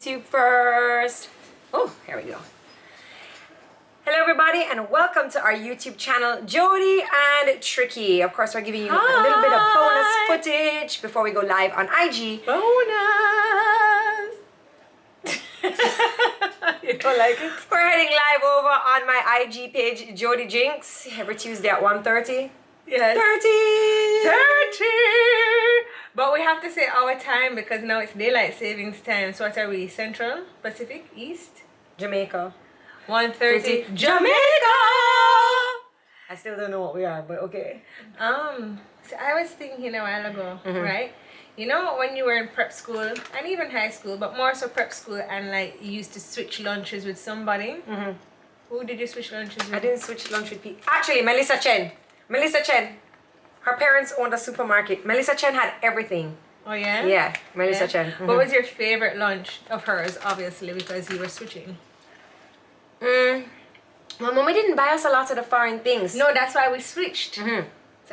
YouTube first. Oh, here we go. Hello everybody and welcome to our YouTube channel, Jody and Tricky. Of course, we're giving you a little bit of bonus footage before we go live on IG. Bonus! You don't like it? We're heading live over on my IG page, Jody Jinx, every Tuesday at 1:30. Yes. 30! But we have to say our time because now it's daylight savings time. So what are we? Central? Pacific? East? Jamaica. 1:30. Jamaica! I still don't know what we are, but okay. So I was thinking a while ago, right? You know when you were in prep school and even high school, but more so prep school, and like you used to switch lunches with somebody? Who did you switch lunches with? I didn't switch lunch with people. Actually, Melissa Chen. Melissa Chen. Her parents owned a supermarket. Melissa Chen had everything. Oh yeah? Yeah, Melissa Chen. What was your favorite lunch of hers, obviously, because you were switching? My mommy didn't buy us a lot of the foreign things. No, that's why we switched. So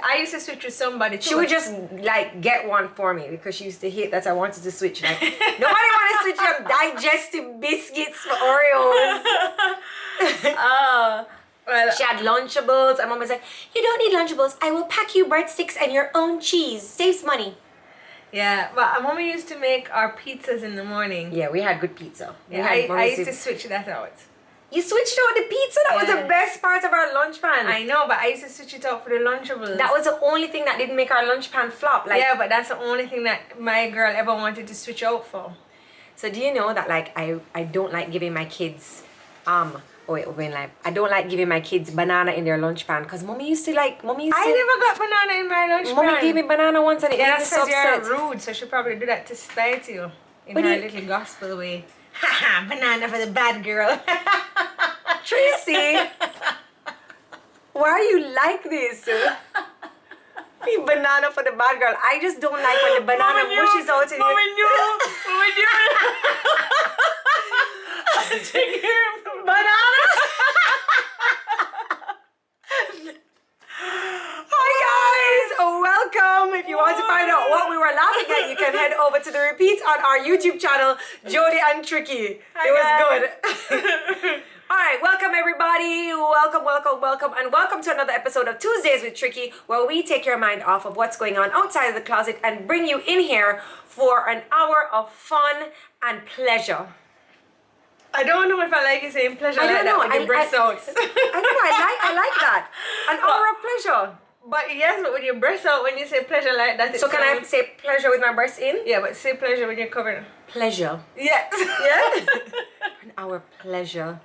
I used to switch with somebody too. She would just like get one for me because she used to hate that I wanted to switch. Like, nobody want to switch from digestive biscuits for Oreos. Well, She had Lunchables, and mom was like, "You don't need Lunchables. I will pack you breadsticks and your own cheese. Saves money." yeah, but mommy used to make our pizzas in the morning. Yeah, we had good pizza. Yeah, I used to switch that out. You switched out the pizza? That was the best part of our lunch pan. I know, but I used to switch it out for the Lunchables. That was the only thing that didn't make our lunch pan flop. Like, yeah, but that's the only thing that my girl ever wanted to switch out for. So do you know that like I don't like giving my kids I don't like giving my kids banana in their lunch pan because mommy used to. I never got banana in my lunch pan. Mommy gave me banana once and it made me that's so because upset. you're rude, so she probably do that to spite you in But her it- little gospel way. Haha, banana for the bad girl. Tracy, why are you like this? Be banana for the bad girl. I just don't like when the banana mushes out in banana. Hi guys, welcome. If you want to find out what we were laughing at, you can head over to the repeats on our YouTube channel, Jody and Tricky. It was good. All right, welcome everybody. Welcome, and welcome to another episode of Tuesdays with Tricky, where we take your mind off of what's going on outside of the closet and bring you in here for an hour of fun and pleasure. I don't know if I like you saying pleasure I like don't that know. with your breasts out. I like that. An hour of pleasure. But yes, but with your breasts out, when you say pleasure like that, So can I say pleasure with my breasts in? Yeah, but say pleasure when you're covered. Pleasure. Yes. Yeah? An hour of pleasure.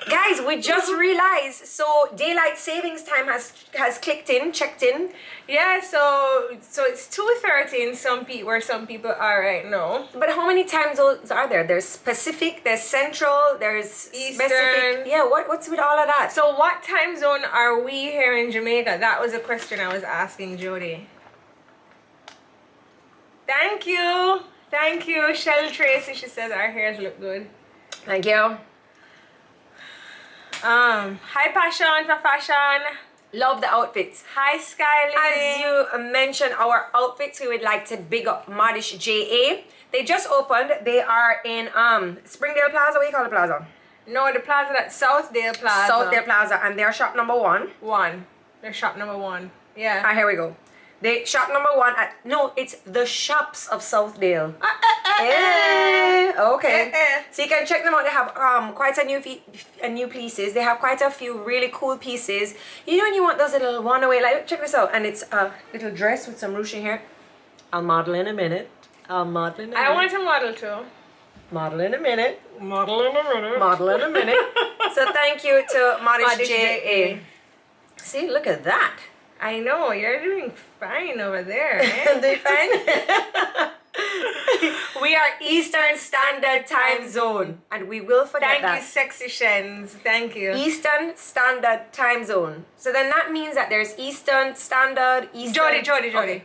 Guys, we just realized, so daylight savings time has checked in. Yeah, so it's 2:30 in some where some people are right now. But how many time zones are there? There's Pacific, there's Central, there's Eastern. Pacific. Yeah, what's with all of that? So what time zone are we here in Jamaica? That was a question I was asking Jody. Thank you, Shell Tracy. She says our hairs look good. Thank you. Hi Passion for fashion. Love the outfits. Hi Skyly. As you mentioned, our outfits, we would like to big up Modish JA. They just opened. They are in Springdale Plaza. What do you call the plaza? No, the plaza, that Southdale Plaza. Southdale Plaza, and they're shop number one. They're shop number 1. Yeah. Here we go. They shop number 1 at it's the shops of Southdale. Okay. So you can check them out. They have quite a new pieces. They have quite a few really cool pieces. You know when you want those little one away, like check this out, and it's a little dress with some ruching here. I'll model in a minute. I want a model too. Model in a minute. Model in a minute. So thank you to Modish Modish JA. See, look at that. I know, you're doing fine over there. Eh? Doing fine? We are Eastern Standard Time Zone, and we will forget that. Thank you, Sexy Shens. Thank you. Eastern Standard Time Zone. So then that means that there's Eastern Standard, Eastern... Jody. Okay.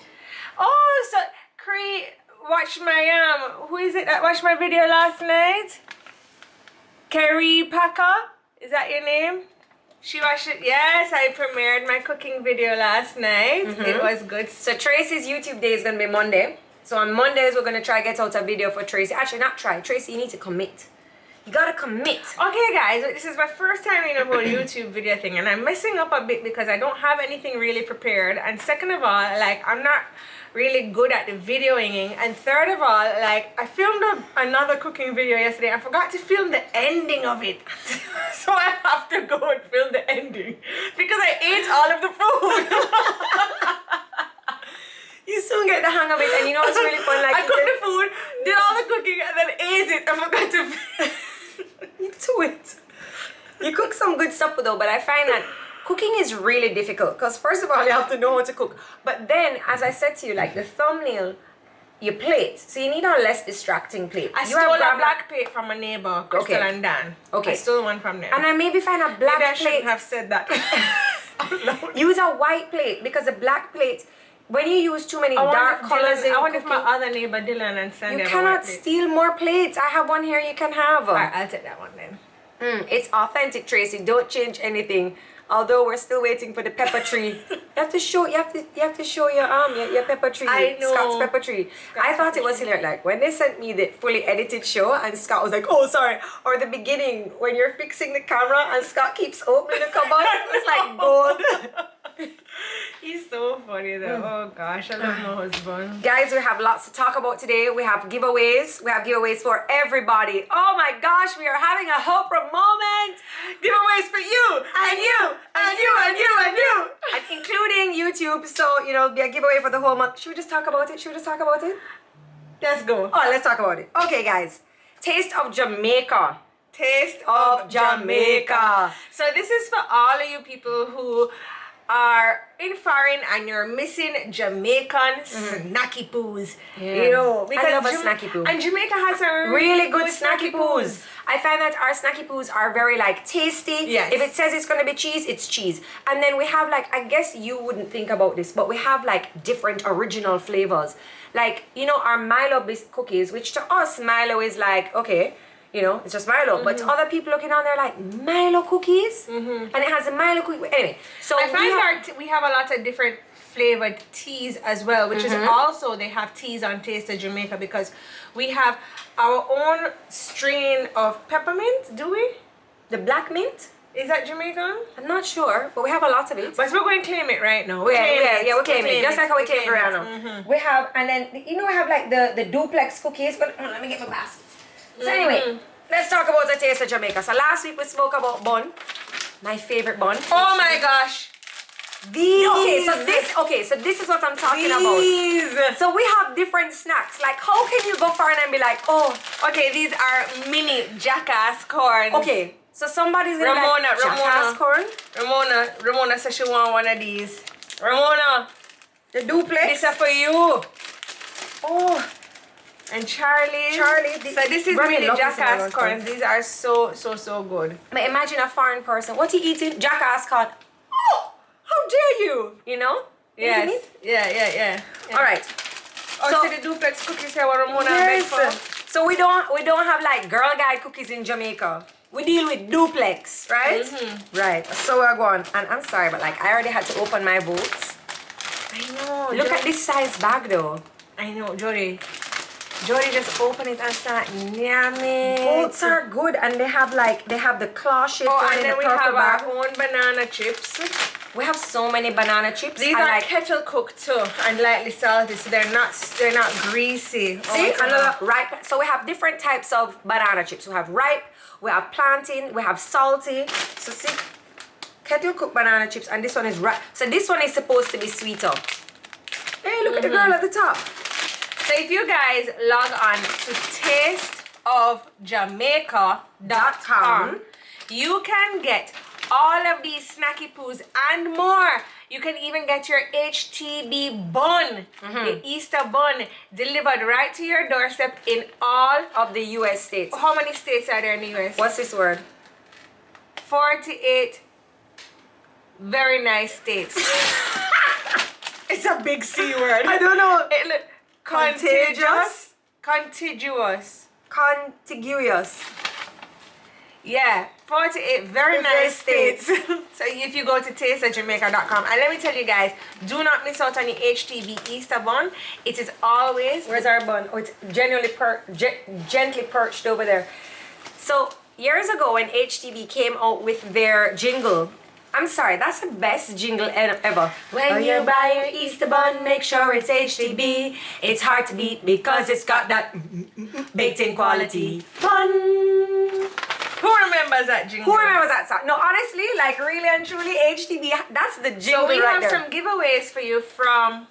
Oh, so Cree watched my who is it that watched my video last night? Carrie Packer? Is that your name? She watched it. Yes, I premiered my cooking video last night. It was good. So Tracy's YouTube day is going to be Monday. So on Mondays, we're going to try get out a video for Tracy. Actually, not try. Tracy, you need to commit. You gotta commit. Okay, guys, this is my first time in a whole YouTube video thing, and I'm messing up a bit because I don't have anything really prepared. And second of all, like, I'm not really good at the videoing. And third of all, like, I filmed another cooking video yesterday. I forgot to film the ending of it. So I have to go and film the ending because I ate all of the food. You soon get the hang of it, and you know what's really fun? Like, I cooked the food, did all the cooking, and then ate it. I forgot to you do it. You cook some good stuff though, but I find that cooking is really difficult because first of all, you have to know how to cook. But then, as I said to you, like the thumbnail, your plate. So you need a less distracting plate. I stole a black plate from a neighbor, Crystal and Dan. Okay. I stole one from them. And I maybe find a black maybe I plate. shouldn't have said that. Use a white plate because a black plate, when you use too many dark colors in I wonder if cooking, my other neighbor Dylan and Sandy you have a cannot white plate. steal more plates. I have one here you can have. Alright, I'll take that one then. It's authentic, Tracy. Don't change anything. Although we're still waiting for the pepper tree. You have to show your your pepper tree. I know. Scott's pepper tree. I thought it was hilarious. Like when they sent me the fully edited show and Scott was like, oh sorry. Or the beginning when you're fixing the camera and Scott keeps opening the cupboard. It was like gold. He's so funny though. Oh gosh, I love my husband. Guys, we have lots to talk about today. We have giveaways. We have giveaways for everybody. Oh my gosh, we are having a Oprah moment. Giveaways for you and you and you and you and you. And including YouTube. So, you know, it'll be a giveaway for the whole month. Should we just talk about it? Let's go. Oh, let's talk about it. Okay, guys. Taste of Jamaica. Taste of Jamaica. So this is for all of you people who are in foreign and you're missing Jamaican snacky poos. Yeah. You know, because I love a snacky poo. And Jamaica has a Really good snacky poos. I find that our snacky poos are very like tasty. Yes. If it says it's gonna be cheese, it's cheese. And then we have like, I guess you wouldn't think about this, but we have like different original flavors. Like, you know, our Milo biscuit cookies, which to us, Milo is like, okay, you know, it's just Milo. But to other people looking on there like, Milo cookies? And it has a Milo cookie. Anyway, so I find we have a lot of different flavored teas as well, which is also, they have teas on Taste of Jamaica because we have our own strain of peppermint, do we? the black mint? Is that Jamaican? I'm not sure, but we have a lot of it. But we're going to claim it right now. We're claiming it. Just like how we claim Rihanna. We have, and then, you know, we have like the duplex cookies, but let me get my basket. So anyway, let's talk about the Taste of Jamaica. So last week we spoke about bun, my favorite bun. Oh my gosh. These. Okay, so this is what I'm talking about. So we have different snacks. Like, how can you go far and be like, oh, okay, these are mini jackass corns. okay. So somebody's gonna like jackass corn. Ramona says she want one of these. Ramona, The duplex. this is for you. Oh, And Charlie. So this is Remy mini loves this jackass one. corns. These are so good. but imagine a foreign person. What he eating? Jackass corn. Oh, how dare you? You know? Isn't Yes. it? Yeah. All right. Oh, So- see the duplex cookies here what Ramona Yes. beg for? So we don't have like Girl Guide cookies in Jamaica. We deal with duplex, right? Right. So we're going. And I'm sorry, but like I already had to open my boots. I know. Look at this size bag though. I know, Jody. Jody just open it and start yamming. Boots are good, and they have the claw shape Oh, one and in then the we purple have bag. our own banana chips. We have so many banana chips. These I are like. kettle cooked too and lightly salty, so they're not greasy. See, another ripe. So we have different types of banana chips. We have ripe, we have plantain, we have salty. So see, kettle cooked banana chips, and this one is ripe. So this one is supposed to be sweeter. Hey, look at the girl at the top. So if you guys log on to tasteofjamaica.com, you can get all of these snacky poos and more. You can even get your HTB bun, the Easter bun, delivered right to your doorstep in all. Of the U.S. states. How many states are there in the U.S.? What's this word? 48 very nice states. It's a big C word. I don't know. Contiguous. Contiguous. Yeah, 48 very nice states. So if you go to tasteofjamaica.com, and let me tell you guys, do not miss out on the HTB Easter bun. It is always... Where's our bun? Oh, it's gently perched over there. So years ago when HTB came out with their jingle, I'm sorry, that's the best jingle ever. When you buy your Easter bun, make sure it's HTB. It's hard to beat because it's got that baked in quality bun. Who remembers that jingle? Who remembers that song? No, honestly, like really and truly, HTB, that's the jingle So we right have there. some giveaways for you from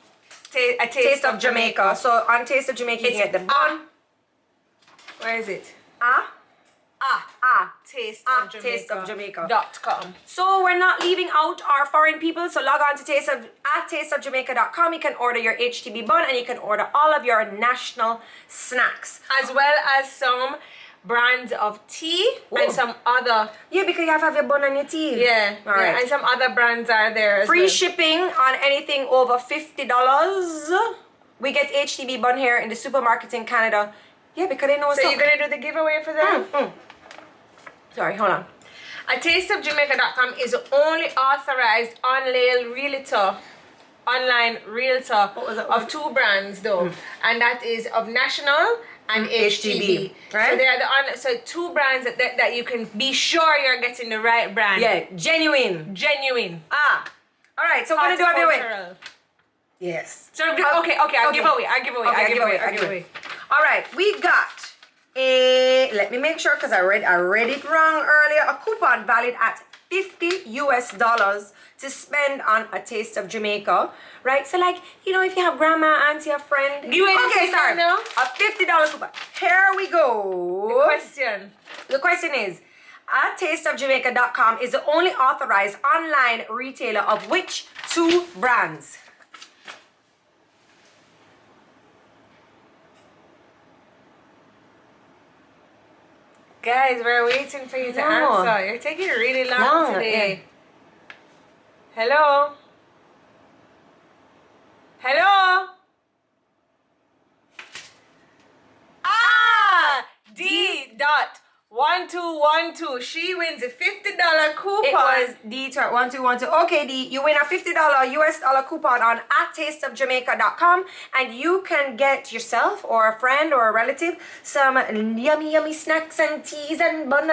A Taste of Jamaica. So on Taste of Jamaica, you can get the bun. Where is it? Tasteofjamaica.com. So we're not leaving out our foreign people. So log on to tasteofjamaica.com. You can order your HTB bun and you can order all of your national snacks. As well as some brands of tea and some other... Yeah, because you have to have your bun on your tea. Yeah, all right. And some other brands are there as Free well. shipping on anything over $50. We get HTB bun here in the supermarkets in Canada. Yeah, because they know what's So up. you're going to do the giveaway for them? Sorry, hold on. A tasteofjamaica.com is the only authorized online realtor of two brands though, and that is of National and HTB. Right? So they are so two brands that you can be sure you're getting the right brand. Yeah, genuine. All right, so we're gonna do a giveaway. Yes. So okay, I'll give away. All right, we got a, let me make sure because I read it wrong earlier, a coupon valid at $50 to spend on A Taste of Jamaica, right? So like, you know, if you have grandma, auntie, a friend. Okay, sorry. A $50 coupon. Here we go. The question is, A tasteofjamaica.com is the only authorized online retailer of which two brands? Guys, we're waiting for you to answer. You're taking really long today. Yeah. Hello? Hello? D.1212. She wins a $50 coupon. It was D1212. Okay, D, you win a $50 US dollar coupon on tasteofjamaica.com, and you can get yourself or a friend or a relative some yummy snacks and teas and bun.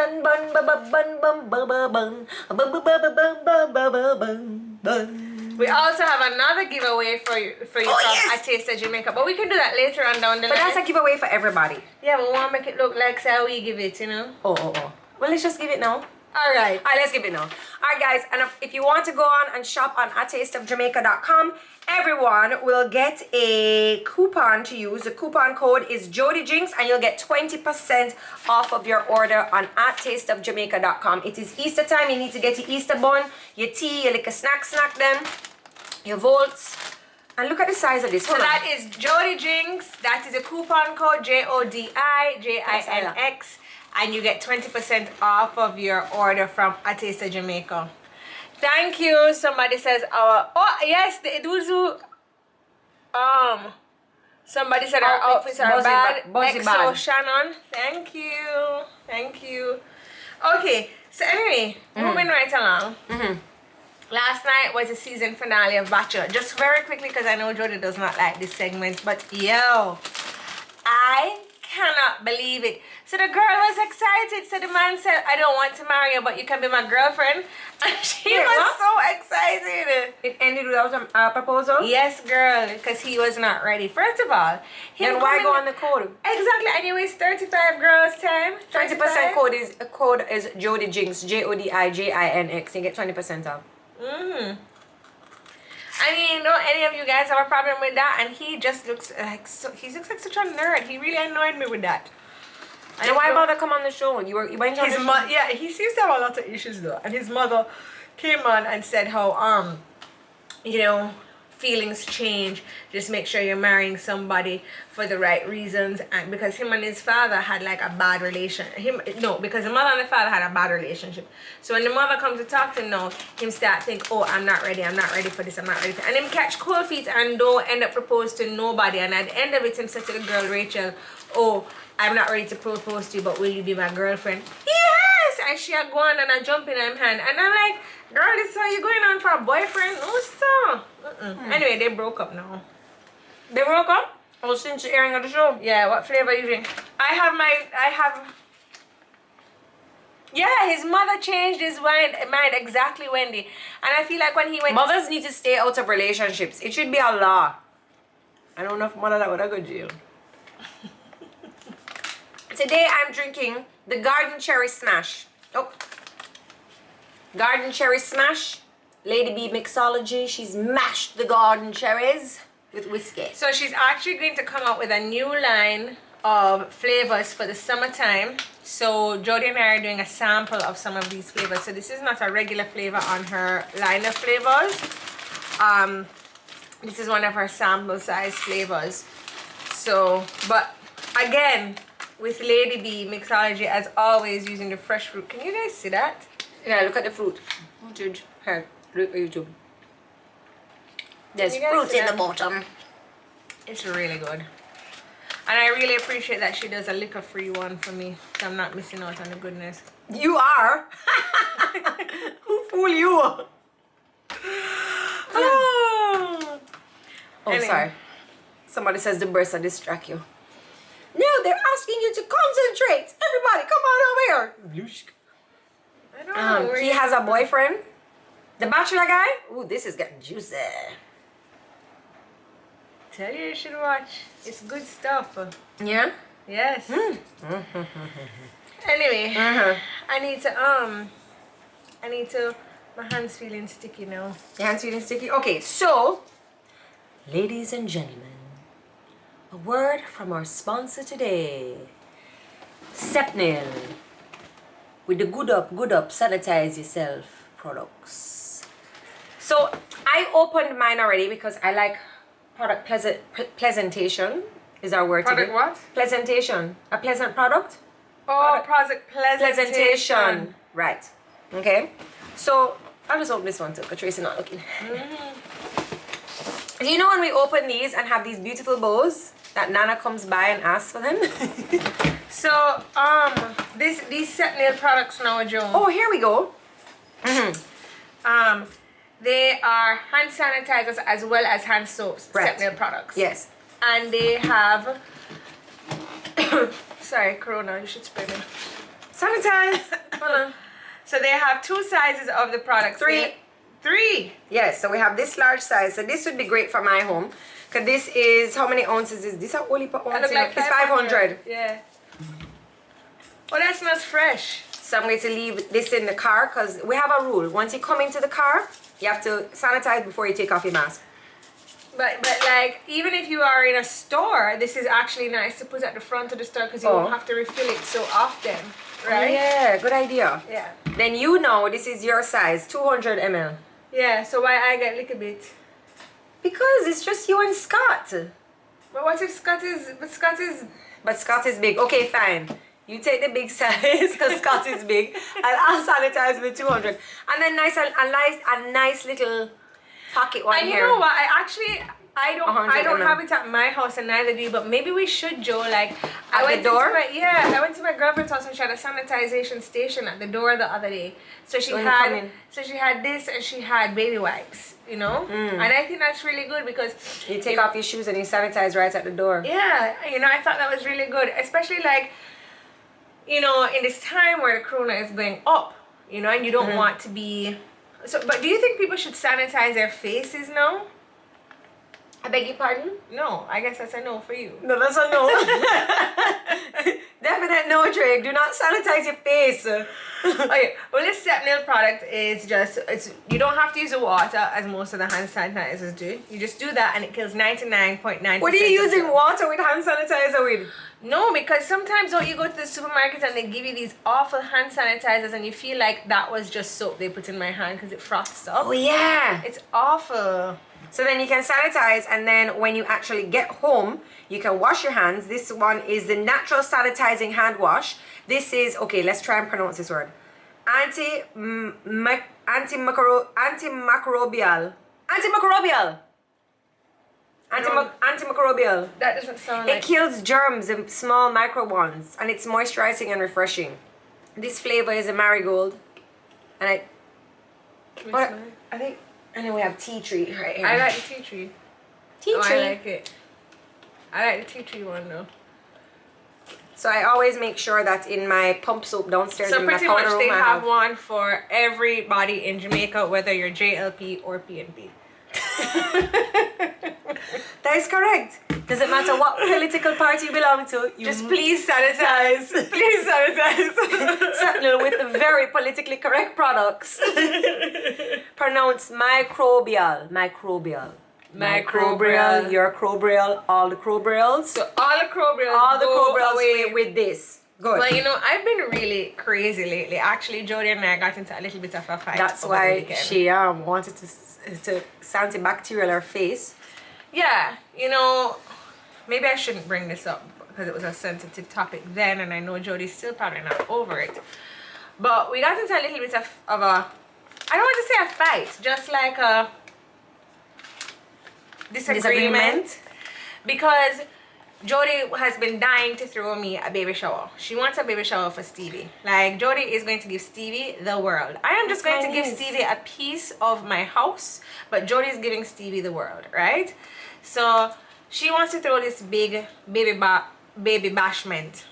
We also have another giveaway for you from A Taste of Jamaica, but we can do that later on down the line. But that's a giveaway for everybody. Yeah, but we want to make it look like how we give it, you know? Oh. Well, let's just give it now. All right, let's give it now. All right, guys, and if you want to go on and shop on atasteofjamaica.com, everyone will get a coupon to use. The coupon code is JodyDrinks, and you'll get 20% off of your order on atasteofjamaica.com. It is Easter time. You need to get your Easter bun, your tea, your little snack them, your volts. And look at the size of this. So that is JodyDrinks. That is a coupon code JODIJINX. And you get 20% off of your order from A Taste of Jamaica. Thank you. Somebody says our the Iduzu somebody said our outfits are bad. XO Shannon. Thank you. Okay, so anyway, moving right along. Last night was the season finale of Bachelor. Just very quickly, because I know Jody does not like this segment, but yo, I cannot believe it. So the girl was excited. So the man said, I don't want to marry you, but you can be my girlfriend. And she was so excited. It ended without a proposal? Yes, girl, because he was not ready. First of all, then why go on the code? Exactly. Anyways, 35 girls time. 20% code is JodyDrinks, JODIJINX. You get 20% off. I mean, don't any of you guys have a problem with that? And he just looks like he looks like such a nerd. He really annoyed me with that. And why bother come on the show? You went on the show? Yeah, he seems to have a lot of issues though. And his mother came on and said how you know, feelings change. Just make sure you're marrying somebody for the right reasons. And because him and his father had like a bad because the mother and the father had a bad relationship. So when the mother comes to talk to him now, him start think, oh, I'm not ready for this, and him catch cold feet and don't end up propose to nobody. And at the end of it, him said to the girl Rachel, oh, I'm not ready to propose to you, but will you be my girlfriend? Yes! and she had gone and I jump in her hand. And I'm like, girl, this is how you going on for a boyfriend? No, so. Anyway, they broke up now. They broke up? Oh, since the airing of the show. Yeah, what flavor you drink? Yeah, his mother changed his mind exactly, Wendy. And I feel like when he went... Mothers need to stay out of relationships. It should be a law. I don't know if mother that would have go to jail. Today I'm drinking the Garden Cherry Smash. Oh. Garden Cherry Smash. Lady Bee Mixology. She's mashed the garden cherries with whiskey. So she's actually going to come out with a new line of flavors for the summertime. So Jody and I are doing a sample of some of these flavors. So this is not a regular flavor on her line of flavors. This is one of her sample size flavors. So, but again, with Lady Bee Mixology, as always, using the fresh fruit. Can you guys see that? Yeah, look at the fruit. Here, look at YouTube. There's fruit in the bottom. It's really good. And I really appreciate that she does a liquor-free one for me, so I'm not missing out on the goodness. You are? Who fool you? Oh, anyway. Sorry. Somebody says the bursts distract you. No, they're asking you to concentrate. Everybody, come on over here. I don't know. He has a boyfriend. The bachelor guy. Ooh, this is getting juicy. Tell you should watch. It's good stuff. Yeah? Yes. Anyway, I need to, my hand's feeling sticky now. Your hand's feeling sticky? Okay, so, ladies and gentlemen, a word from our sponsor today. Sepnil. With the good up, sanitize yourself products. So, I opened mine already because I like product presentation is our word product today. What? Presentation. A pleasant product? Oh, product presentation. Right. Okay. So, I'll just open this one too because Tracy's not looking. You know when we open these and have these beautiful bows that Nana comes by and asks for them? So, these Sepnil products now, Joe. Oh, here we go. They are hand sanitizers as well as hand soaps, right. Sepnil products. Yes. And they have, sorry, Corona, you should spray me. Sanitize. Hold on. So they have two sizes of the products. Three. Yes, so we have this large size. So this would be great for my home. Because this is, how many ounces is this? Only per ounce? Like it's 500. Yeah. Oh, that smells fresh. So I'm going to leave this in the car because we have a rule. Once you come into the car, you have to sanitize before you take off your mask. But like, even if you are in a store, this is actually nice to put at the front of the store because you won't have to refill it so often, right? Oh, yeah, good idea. Yeah. Then you know this is your size, 200 ml. Yeah, so why I get a little bit? Because it's just you and Scott. But what if Scott is, But Scott is big. Okay, fine. You take the big size because Scott is big, and I'll sanitize with 200. And then a nice little pocket one and here. You know what? I don't ml. have it at my house, and neither do you. But maybe we should, Joe. Like, I went to my girlfriend's house and she had a sanitization station at the door the other day. So she had this and she had baby wipes, you know. And I think that's really good because you take off your shoes and you sanitize right at the door. Yeah, you know, I thought that was really good, especially like, you know, in this time where the corona is going up, you know, and you don't want to be. So, but do you think people should sanitize their faces now? I beg your pardon? No, I guess that's a no for you. No, that's a no. Definite no, Drake. Do not sanitize your face. Okay, well, this Sepnil product is just, you don't have to use the water as most of the hand sanitizers do. You just do that and it kills 99.9%. What are you using water with hand sanitizer with? No, because sometimes don't you go to the supermarket and they give you these awful hand sanitizers and you feel like that was just soap they put in my hand because it froths up. Oh, yeah. It's awful. So then you can sanitize, and then when you actually get home, you can wash your hands. This one is the natural sanitizing hand wash. This is, okay, let's try and pronounce this word. Antimicrobial. Antimicrobial. That doesn't sound like... It kills germs and small micro ones, and it's moisturizing and refreshing. This flavor is a marigold. And Which what, one? I think, and then we have tea tree right here. I like the tea tree. Tea Oh, tree. I like it. I like the tea tree one though. So I always make sure that in my pump soap downstairs So in my pretty powder much room, they I have one for everybody in Jamaica, whether you're JLP or PNP. That is correct. Doesn't matter what political party you belong to. You Just please sanitize. Please sanitize. Sepnil with the very politically correct products. Pronounced microbial. Microbial. Microbial. Your crobrial, all the crobrials. So all the crobrials All the go crobrials away. with this. Good. Well, you know, I've been really crazy lately. Actually, Jody and I got into a little bit of a fight. That's over the why weekend. she wanted to antibacterial her face. Yeah, you know, maybe I shouldn't bring this up because it was a sensitive topic then, and I know Jody's still probably not over it. But we got into a little bit of a, I don't want to say a fight, just like a disagreement. Because Jody has been dying to throw me a baby shower. She wants a baby shower for Stevie. Like, Jody is going to give Stevie the world. I am just going to give Stevie a piece of my house, but Jody is giving Stevie the world, right? So she wants to throw this big baby bashment.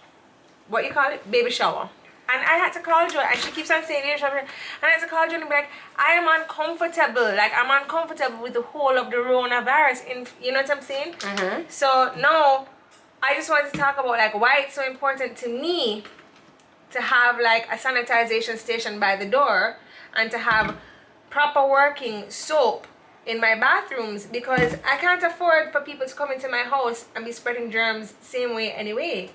What you call it? Baby shower. And I had to call Jody, and she keeps on saying baby shower. And I had to call Jody and be like, I am uncomfortable. Like, I'm uncomfortable with the whole of the coronavirus. You know what I'm saying? So now I just wanted to talk about like why it's so important to me to have like a sanitization station by the door and to have proper working soap in my bathrooms, because I can't afford for people to come into my house and be spreading germs same way anyway.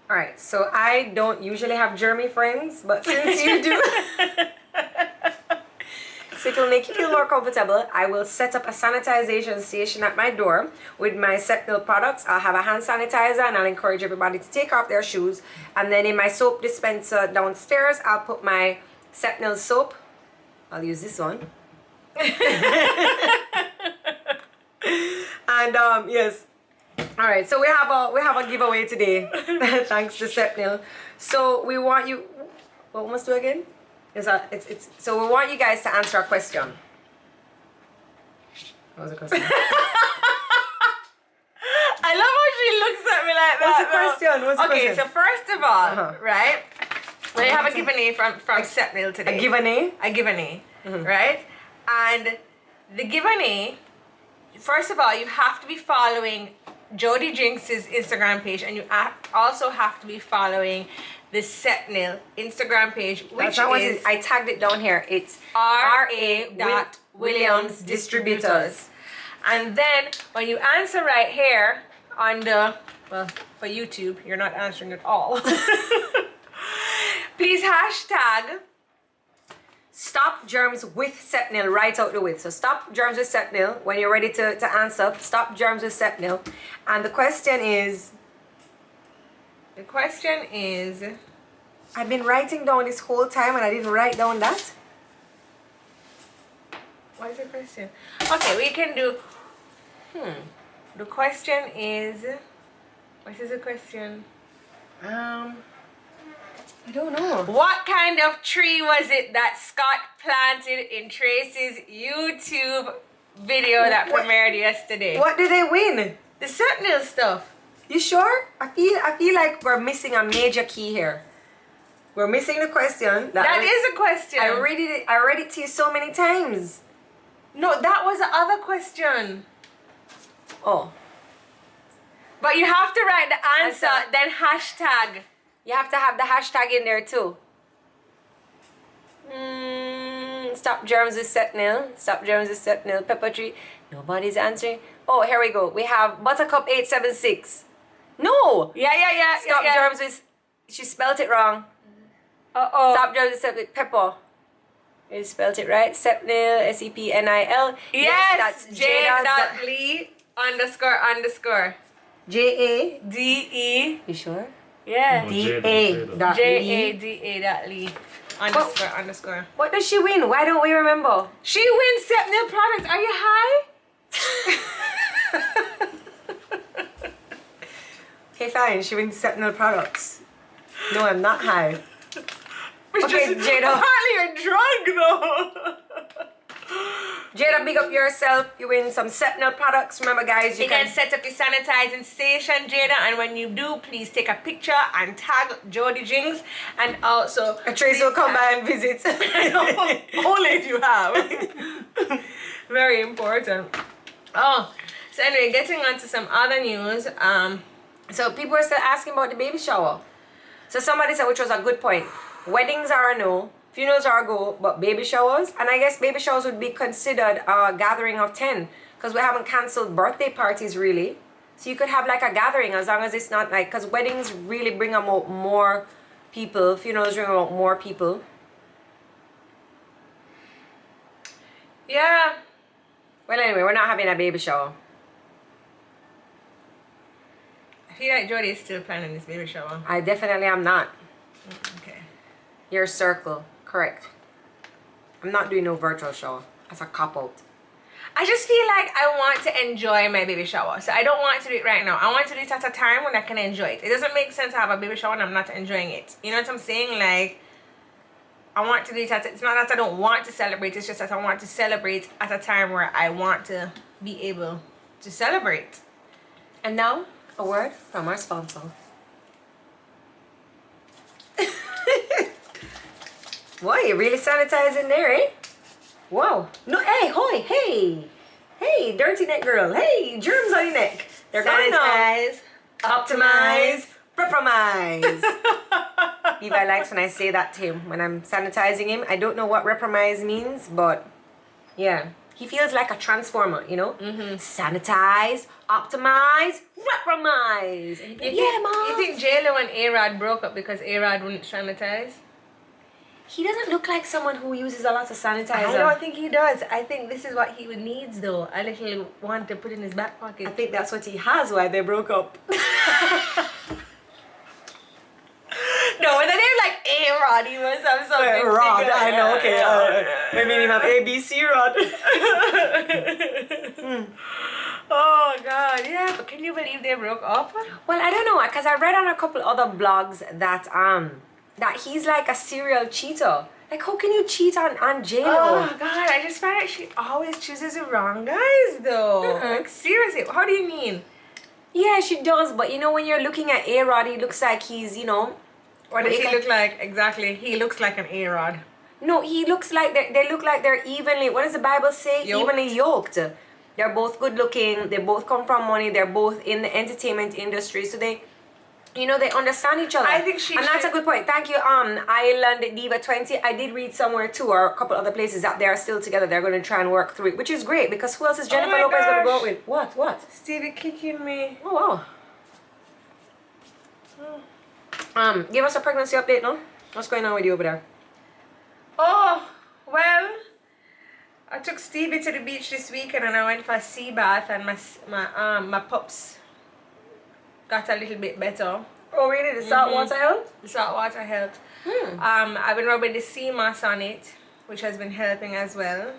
Alright, so I don't usually have germy friends, but since you do, so it will make you feel more comfortable, I will set up a sanitization station at my door with my Sepnil products. I'll have a hand sanitizer, and I'll encourage everybody to take off their shoes. And then in my soap dispenser downstairs, I'll put my Sepnil soap. I'll use this one. And yes. Alright, so we have a giveaway today. Thanks to Sepnil. So we want you, what must do again? So we want you guys to answer a question. What was the question? I love how she looks at me like that. What's the question? What's the question? Okay, so first of all, right? We have a Q&A from Sepnil today. A Q&A? A Q&A, right? And the Q&A, first of all, you have to be following Jody Jinx's Instagram page, and you also have to be following the Sepnil Instagram page, which is I tagged it down here. It's R.A Williams Distributors. And then when you answer right here on the, well, for YouTube, you're not answering at all. Please hashtag Stop Germs with Sepnil right out the way. So stop germs with Sepnil. When you're ready to answer, stop germs with Sepnil. And the question is, I've been writing down this whole time and I didn't write down that. What is the question? Okay, we can do, the question is, what is the question? I don't know. What kind of tree was it that Scott planted in Tracy's YouTube video that premiered yesterday? What did they win? The Sepnil stuff. You sure? I feel like we're missing a major key here. We're missing the question. That is a question. I read it to you so many times. No, that was the other question. Oh. But you have to write the answer, then hashtag. You have to have the hashtag in there too. Stop germs with Sepnil. Stop germs with Sepnil. Pepper tree. Nobody's answering. Oh, here we go. We have Buttercup 876. No. Yeah. Stop germs with. She spelled it wrong. Stop germs with Sepnil. Pepper. You spelled it right. Sepnil. Sepnil. Yes, that's J.Lee __. JADE. You sure? Yeah. DA. JADA.Lee __. What does she win? Why don't we remember? She wins Sepnil products. Are you high? Okay, fine. She wins Sepnil products. No, I'm not high. Okay, Jada. Apparently you're drunk though. Jada, big up yourself. You win some Sepnil products. Remember, guys, You can set up your sanitizing station, Jada, and when you do, please take a picture and tag Jody Jinx, and also Tracy will come by and visit. only if you have. Very important. Oh, so anyway, getting on to some other news. So people are still asking about the baby shower. So somebody said, which was a good point, weddings are a no, funerals are a go, but baby showers, and I guess baby showers would be considered a gathering of 10, because we haven't canceled birthday parties really. So you could have like a gathering, as long as it's not like, because weddings really bring about more people, funerals bring about more people. Yeah. Well, anyway, we're not having a baby shower. I feel like Jody is still planning this baby shower. I definitely am not. Okay. Your circle, correct. I'm not doing no virtual shower. That's a cop-out. I just feel like I want to enjoy my baby shower. So I don't want to do it right now. I want to do it at a time when I can enjoy it. It doesn't make sense to have a baby shower and I'm not enjoying it. You know what I'm saying? Like, I want to do it it's not that I don't want to celebrate. It's just that I want to celebrate at a time where I want to be able to celebrate. And now, a word from our sponsor. Boy, you really sanitizing there, eh? Whoa. No, hey, hoy, hey. Hey, dirty neck girl. Hey, germs on your neck. They're gone now. Optimize, reprimize. Levi likes when I say that to him when I'm sanitizing him. I don't know what reprimize means, but yeah. He feels like a transformer, you know? Sanitize, optimize, reprimize. And he'd be like, yeah, Mom. You think J-Lo and A-Rod broke up because A-Rod wouldn't sanitize? He doesn't look like someone who uses a lot of sanitizer. I don't think he does. I think this is what he needs though. A little one to put in his back pocket. I think that's what he has, why they broke up. No, when the name like A-Rod, he must have something Rod, bigger. I know, okay. Maybe he have ABC Rod. Oh God, yeah. But can you believe they broke up? Well, I don't know, because I read on a couple other blogs that that he's like a serial cheater. Like, how can you cheat on J-Lo? Oh God, I just find that she always chooses the wrong guys though. Like seriously, how do you mean? Yeah, she does, but you know, when you're looking at A-Rod, he looks like he's, you know... What does he look like? Exactly, he looks like an A-Rod. No, he looks like they look like they're evenly, what does the Bible say? Yoked. Evenly yoked. They're both good looking, they both come from money, they're both in the entertainment industry, so they, you know, they understand each other. I think she and that's a good point. Thank you, Island Diva 20. I did read somewhere too, or a couple other places, that they're still together. They're going to try and work through it, which is great, because who else is Jennifer Lopez going to go out with? What? Stevie kicking me. Oh, wow. Give us a pregnancy update, no? What's going on with you over there? Oh, well, I took Stevie to the beach this weekend and I went for a sea bath, and my pups got a little bit better. Oh, really? The salt water helped? The salt water helped. I've been rubbing the sea moss on it, which has been helping as well.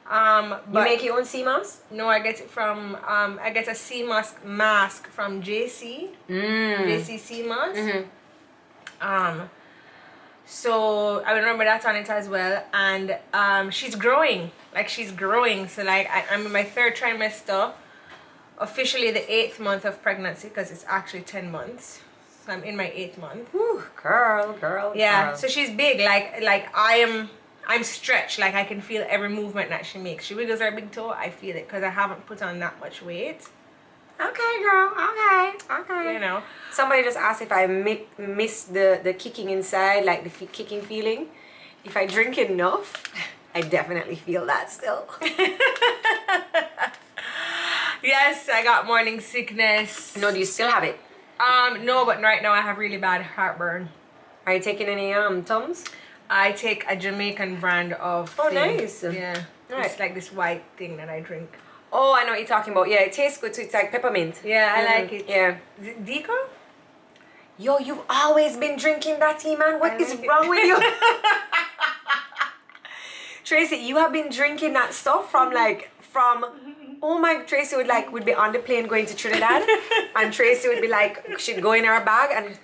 But You make your own sea moss? no, I get it from I get a sea moss mask from JC. JC sea moss. So I remember that on it as well, and she's growing. So like I'm in my 3rd trimester, officially the 8th month of pregnancy, because it's actually 10 months. So I'm in my 8th month. Whew, girl. Yeah, so she's big. Like I'm stretched. Like I can feel every movement that she makes. She wiggles her big toe. I feel it because I haven't put on that much weight. Okay, girl. Okay. You know. Somebody just asked if I miss the kicking inside, like the kicking feeling. If I drink enough, I definitely feel that still. Yes, I got morning sickness. No, do you still have it? No, but right now I have really bad heartburn. Are you taking any Tums? I take a Jamaican brand of thing. Nice. Yeah. Right. It's like this white thing that I drink. Oh, I know what you're talking about. Yeah, it tastes good too. It's like peppermint. Yeah, I like it. Yeah. Is it Deco? Yo, you've always been drinking that tea, man. What is wrong with you? Tracy, you have been drinking that stuff from oh my, Tracy would be on the plane going to Trinidad, and Tracy would be like, she'd go in her bag, and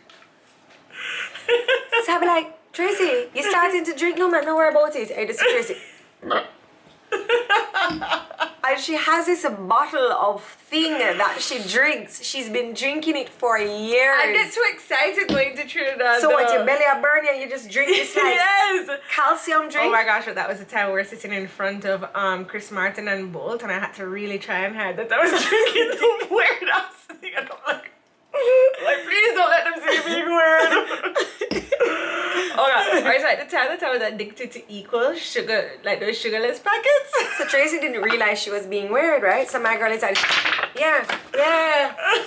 so I'd be like, Tracy, you starting to drink? No, man, don't worry about it. Hey, this is Tracy. And she has this bottle of thing that she drinks. She's been drinking it for years. I get too excited going to Trinidad. So what, your belly are burning and you just drink this like yes. calcium drink? Oh my gosh, that was the time we were sitting in front of Chris Martin and Bolt, and I had to really try and hide that I was drinking the weird ass thing. And I'm like, please don't let them see me being weird. Oh god. Or it's like the time that I was addicted to equal sugar, like those sugarless packets. So Tracy didn't realize she was being weird, right? So my girl is like, yeah.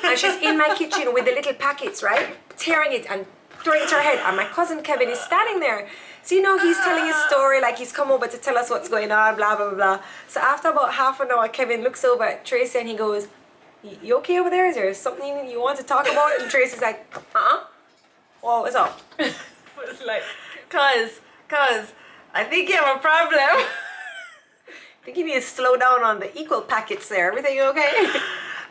And she's in my kitchen with the little packets, right? Tearing it and throwing it to her head. And my cousin Kevin is standing there. So, you know, he's telling his story, like he's come over to tell us what's going on, blah, blah, blah. So after about half an hour, Kevin looks over at Tracy and he goes, you okay over there? Is there something you want to talk about? And Tracy's like, Well, what's up? It's like, cause I think you have a problem. I think you need to slow down on the equal packets there. Everything okay?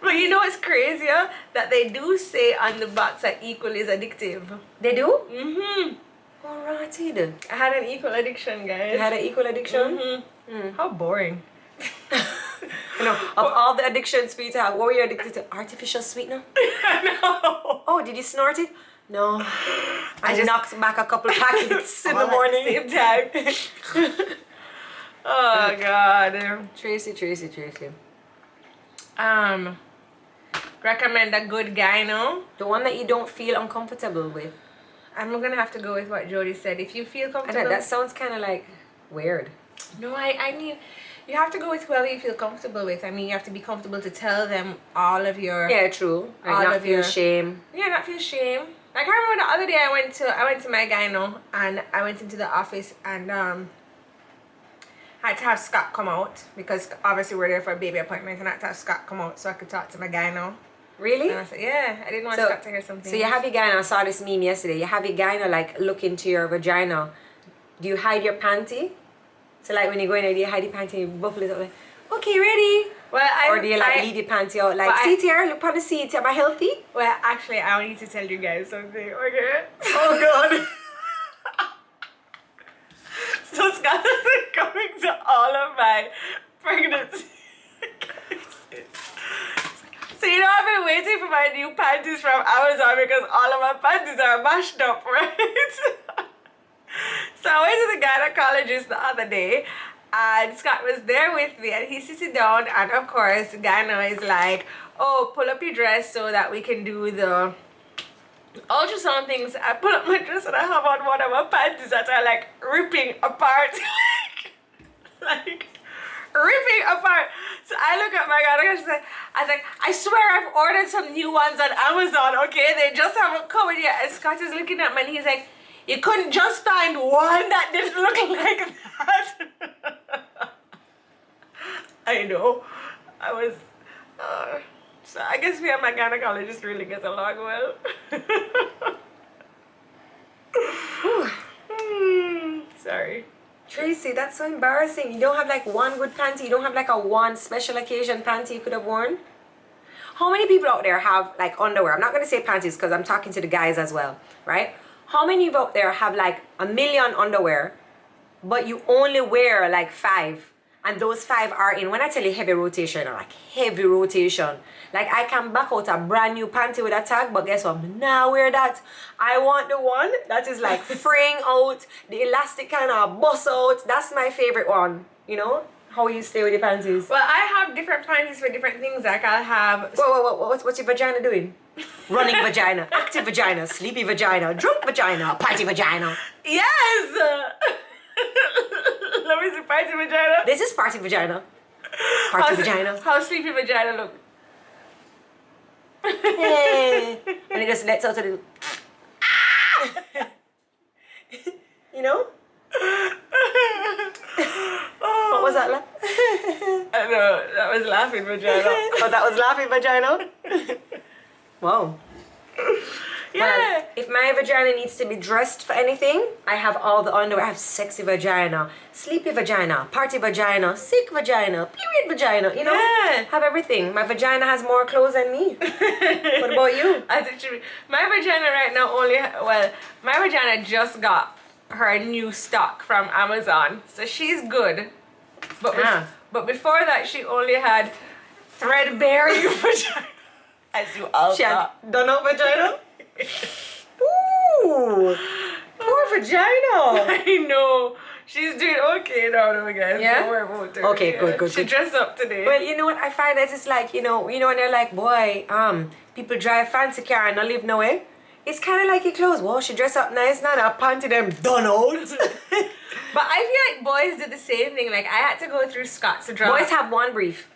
But you know what's crazier? That they do say on the box that equal is addictive. They do? Mm-hmm. Alrighty. I had an equal addiction, guys. You had an equal addiction? Mm-hmm. How boring. You know, of all the addictions for you to have, what were you addicted to? Artificial sweetener? No. Oh, did you snort it? No. I just knocked back a couple of packets in the morning. At the same time. Oh god. Tracy. Recommend a good gyno. The one that you don't feel uncomfortable with. I'm gonna have to go with what Jody said. If you feel comfortable. That sounds kind of like weird. No, I mean, you have to go with whoever you feel comfortable with. I mean, you have to be comfortable to tell them all of your. Yeah, true. Like all not of feel your shame. Yeah, not feel shame. Like I remember the other day I went to my gyno and I went into the office and had to have Scott come out because obviously we're there for a baby appointment and I had to have Scott come out so I could talk to my gyno. Really? And I said, yeah, I didn't want Scott to hear something. So you have your gyno, I saw this meme yesterday, you have your gyno like look into your vagina. Do you hide your panty? So like when you go in there, do you hide your panty and you buffle it up like, okay, ready? Well, or do you like leave your panty out like, see here, look on the seat, am I healthy? Well, actually, I need to tell you guys something, okay? Oh God. So Scott has been coming to all of my pregnancy cases. So you know I've been waiting for my new panties from Amazon because all of my panties are mashed up, right? So I went to the gynecologist the other day and Scott was there with me and he's sitting down and of course the gyno is like, oh, pull up your dress so that we can do the ultrasound things. I pull up my dress and I have on one of my panties that are like ripping apart. like ripping apart. So I look at my gynecologist and I was like, I swear I've ordered some new ones on Amazon, okay? They just haven't come in yet. And Scott is looking at me and he's like, you couldn't just find one that didn't look like that. I know. I was... so I guess me and my gynecologist really get along well. Sorry. Tracy, that's so embarrassing. You don't have like one good panty? You don't have like a one special occasion panty you could have worn? How many people out there have like underwear? I'm not going to say panties because I'm talking to the guys as well, right? How many of you out there have like 1 million underwear, but you only wear like 5? And those 5 are in, when I tell you heavy rotation, like heavy rotation. Like I can back out a brand new panty with a tag, but guess what? Now wear that. I want the one that is like fraying out, the elastic kind of bust out. That's my favorite one, you know? How you stay with your panties? Well, I have different panties for different things. Like I'll have... What's your vagina doing? Running vagina, active vagina, sleepy vagina, drunk vagina, party vagina. Yes! Let me see party vagina. This is party vagina. Party vagina. How sleepy vagina look? Hey. And it just lets out a little... You know? What was that? I know, that was laughing vagina. Oh, that was laughing vagina? Wow. Yeah. Well, if my vagina needs to be dressed for anything, I have all the underwear. I have sexy vagina, sleepy vagina, party vagina, sick vagina, period vagina, you know? Yeah. Have everything. My vagina has more clothes than me. What about you? My vagina right now my vagina just got her new stock from Amazon. So she's good. But but before that, she only had threadbare vagina. As you all She had done up vagina? Ooh! Poor vagina! I know. She's doing okay now, though, guys. Yeah? Don't worry about her. Okay, good. She dressed up today. Well, you know what? I find that it's like, you know when they're like, boy, people drive fancy car and not live nowhere. It's kind of like your clothes. Wow, she dress up nice now. That panty them done out. But I feel like boys do the same thing. Like, I had to go through Scott's to draw. Boys have one brief.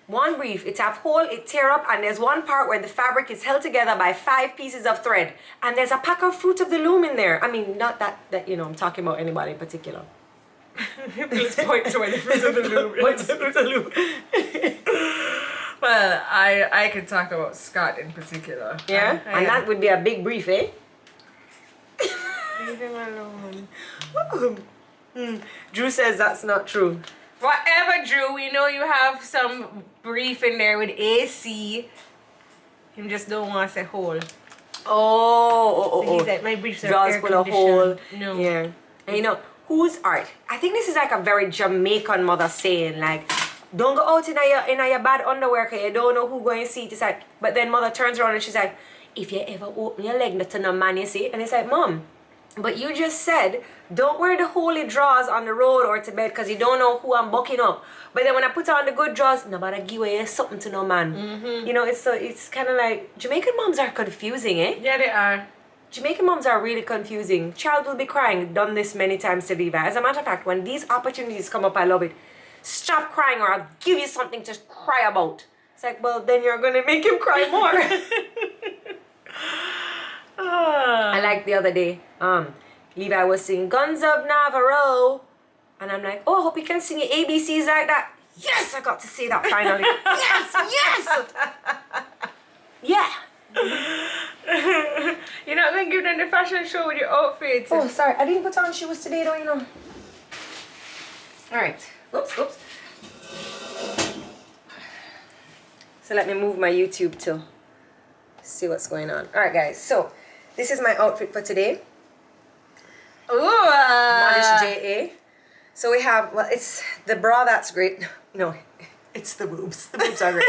One brief. It have hole, it tear up, and there's one part where the fabric is held together by 5 pieces of thread. And there's a pack of Fruit of the Loom in there. I mean, not that you know, I'm talking about anybody in particular. Please point to where the Fruit of the Loom is. What's the Fruit of the Loom? Well, I could talk about Scott in particular. Yeah? And that would be a big brief, eh? Leave him alone. Drew says that's not true. Whatever, Drew. We know you have some brief in there with AC. Him just don't want to say hole. Oh. So he's like, my briefs are Jaws air full of hole. conditioned. No. Yeah. And you know, who's art? I think this is like a very Jamaican mother saying, like, don't go out in your bad underwear because you don't know who going to see it. It's like, but then mother turns around and she's like, if you ever open your leg, not to no man you see. And it's like, Mom, but you just said, don't wear the holy drawers on the road or to bed because you don't know who I'm bucking up. But then when I put on the good drawers, nobody give away something to no man. You know, it's kind of like, Jamaican moms are confusing, eh? Yeah, they are. Jamaican moms are really confusing. Child will be crying. Done this many times to Viva. As a matter of fact, when these opportunities come up, I love it. Stop crying or I'll give you something to cry about. It's like, well, then you're going to make him cry more. I like the other day, Levi was singing Guns of Navarro. And I'm like, oh, I hope you can sing your ABCs like that. Yes, I got to say that finally. Yes. You're not going to give them the fashion show with your outfits. Oh, sorry. I didn't put on shoes today, though, you know. All right. Oops. So let me move my YouTube to see what's going on. All right, guys. So this is my outfit for today. Ooh. Modish JA. So we have, well, it's the bra that's great. No, it's the boobs. The boobs are great.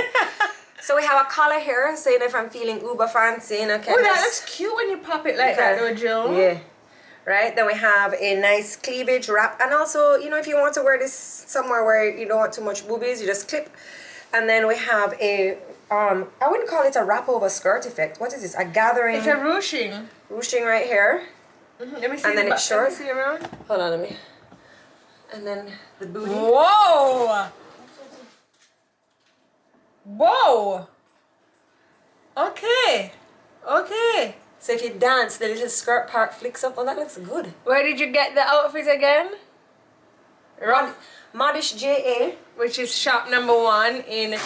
So we have a collar here, saying if I'm feeling uber fancy, you know, Oh, that looks cute when you pop it like that, though, Joe. Yeah. Right, then we have a nice cleavage wrap, and also, you know, if you want to wear this somewhere where you don't want too much boobies, you just clip. And then we have a I wouldn't call it a wrap over skirt effect. What is this? A gathering. It's a ruching. Ruching right here. Let me see. And then it's short. Let me see around. Hold on, let me. And then the booty. Whoa. Okay. So if you dance, the little skirt part flicks up. Oh, that looks good. Where did you get the outfit again? Modish JA. Which is shop number 1 in...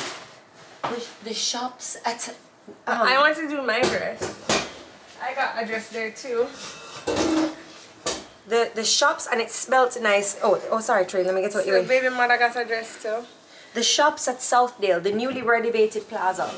The shops at... I want to do my dress. I got a dress there too. The shops, and it's spelt nice. Oh, sorry, Trey. Let me get to what you So mean. baby mother got a dress too. The shops at Southdale, the newly renovated plaza.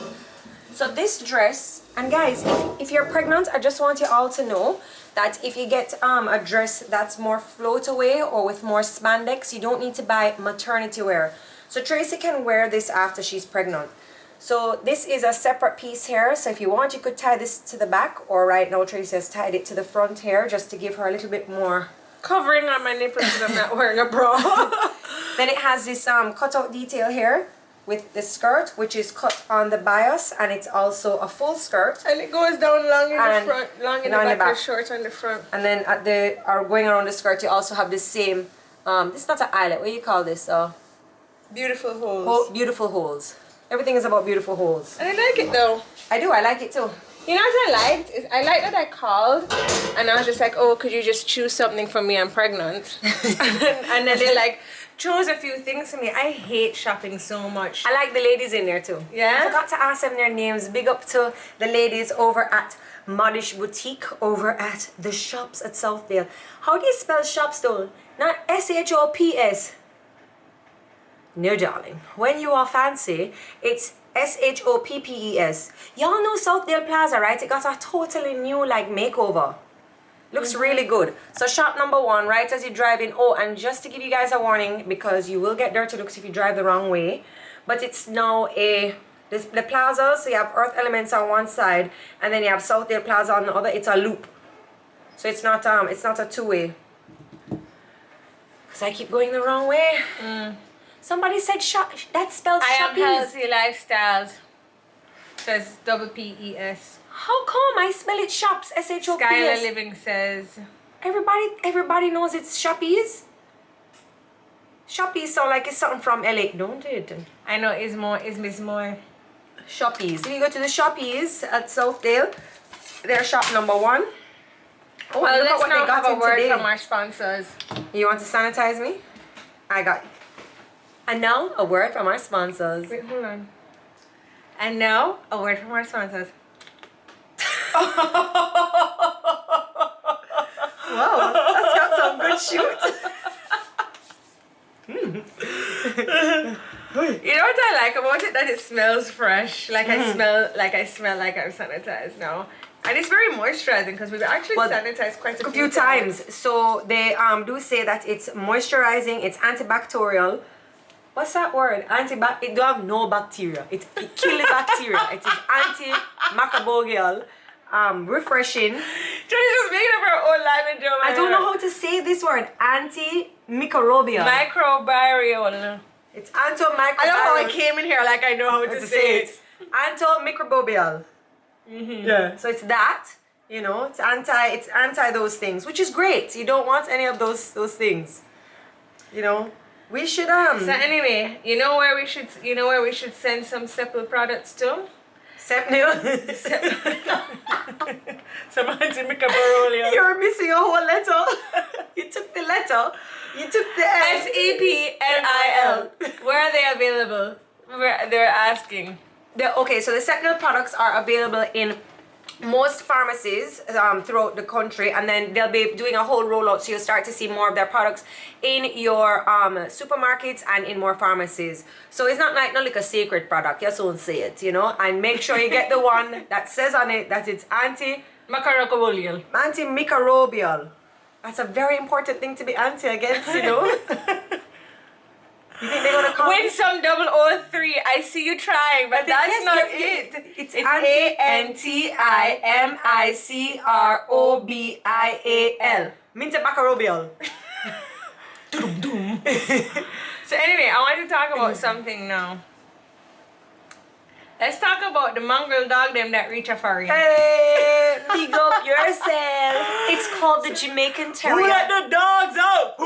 So this dress, and guys, if you're pregnant, I just want you all to know that if you get a dress that's more float away or with more spandex, you don't need to buy maternity wear. So Tracy can wear this after she's pregnant. So this is a separate piece here. So if you want, you could tie this to the back, or right now Tracy has tied it to the front here just to give her a little bit more covering on my nipples because I'm not wearing a bra. Then it has this cutout detail here with the skirt, which is cut on the bias, and it's also a full skirt. And it goes down long in And the front, long in the back, or short on the front. And then at going around the skirt, you also have the same, this is not an eyelet, what do you call this? Beautiful holes. Beautiful holes. Everything is about beautiful holes. And I like it though. I do, I like it too. You know what I liked? I liked that I called and I was just like, oh, could you just choose something for me? I'm pregnant. and then they like chose a few things for me. I hate shopping so much. I like the ladies in there too. Yeah? I forgot to ask them their names. Big up to the ladies over at Modish Boutique, over at the shops at Southdale. How do you spell shops though? Not S-H-O-P-S. No, darling. When you are fancy, it's S-H-O-P-P-E-S. Y'all know Southdale Plaza, right? It got a totally new, like, makeover. Looks really good. So shop number 1, right as you drive in. Oh, and just to give you guys a warning, because you will get dirty looks if you drive the wrong way. But it's now the plaza, so you have Earth Elements on one side, and then you have Southdale Plaza on the other. It's a loop. So it's not a two-way. Because I keep going the wrong way. Somebody said shop, that spells I am shoppies. Healthy Lifestyles. Says double P-E-S. How come I spell it shops? S-H-O-P-S. Skylar Living says. Everybody knows it's shoppies. Shoppies sound like it's something from LA, don't it? I know it's Miss Moore. Shoppies. If you go to the Shoppies at Southdale, they're shop number 1. Oh, Well, look at let's what now they got have a in word today. from our sponsors. You want to sanitize me? I got you. And now, a word from our sponsors. Wait, hold on. And now, a word from our sponsors. Wow, that's got some good shoot. You know what I like about it? That it smells fresh. Like I smell like I'm sanitized now. And it's very moisturizing because we've actually sanitized quite A few times. So they do say that it's moisturizing, it's antibacterial. What's that word? It don't have no bacteria. It kills the bacteria. It is antimicrobial, refreshing. Johnny's just making up her own language. I don't know how to say this word. Antimicrobial. Microbial. It's antimicrobial. I love how I came in here like I know how to say it. Antimicrobial. Yeah. So it's that. You know, it's anti those things, which is great. You don't want any of those things. You know. We should So anyway, you know where we should send some Sepnil products to? Sepnil. Some Antibacterial. You're missing a whole letter. You took the letter. You took the Sepnil. Where are they available? Where they're asking. Okay, so the Sepnil products are available in most pharmacies throughout the country, and then they'll be doing a whole rollout, so you'll start to see more of their products in your supermarkets and in more pharmacies. So it's not like a secret product, you just won't say it, you know. And make sure you get the one that says on it that it's antimicrobial. That's a very important thing to be anti against, you know. You think they're gonna come? Win some 003. I see you trying, but that's not it. It's Antimicrobial. Antibacterial. So anyway, I want to talk about something now. Let's talk about the mongrel dog them that reach a furry. Hey, big up yourself. It's called the Jamaican Terrier. Who let the dogs out?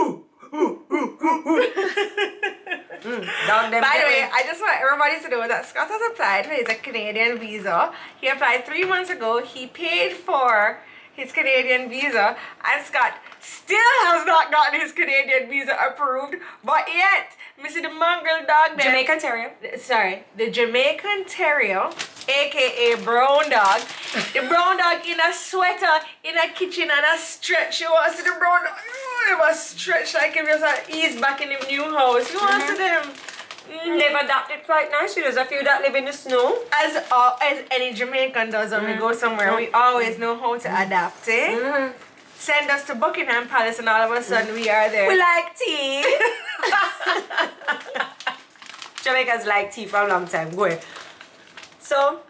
Dog them. By the way, I just want everybody to know that Scott has applied for his Canadian visa. He applied 3 months ago. He paid for his Canadian visa, and Scott still has not gotten his Canadian visa approved. But yet, Mr. the mongrel dog, Jamaican Terrier. Sorry, the Jamaican Terrier, aka brown dog. The brown dog in a sweater in a kitchen and a stretch. You want to see the brown dog? He was stretched like he was ease back in the new house. You want to see them? They've adapted quite nicely. There's a few that live in the snow. As any Jamaican does when we go somewhere, we always know how to adapt, eh? Send us to Buckingham Palace and all of a sudden we are there. We like tea. Jamaicans like tea for a long time. Go ahead. So,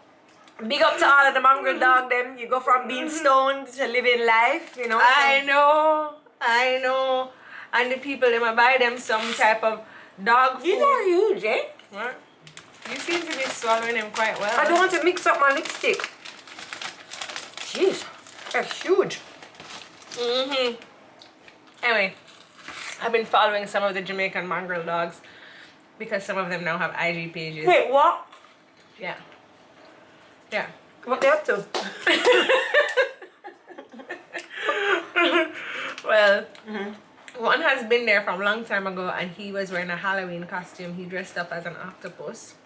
big up to all of the mongrel dog them. You go from being stoned to living life, you know. I know. And the people, they might buy them some type of dog food. These are huge, eh? What? You seem to be swallowing them quite well. I don't want to mix up my lipstick. Jeez, they're huge. Anyway, I've been following some of the Jamaican mongrel dogs because some of them now have IG pages. Wait, what? Yeah. What they up to? Well, one has been there from a long time ago, and he was wearing a Halloween costume. He dressed up as an octopus.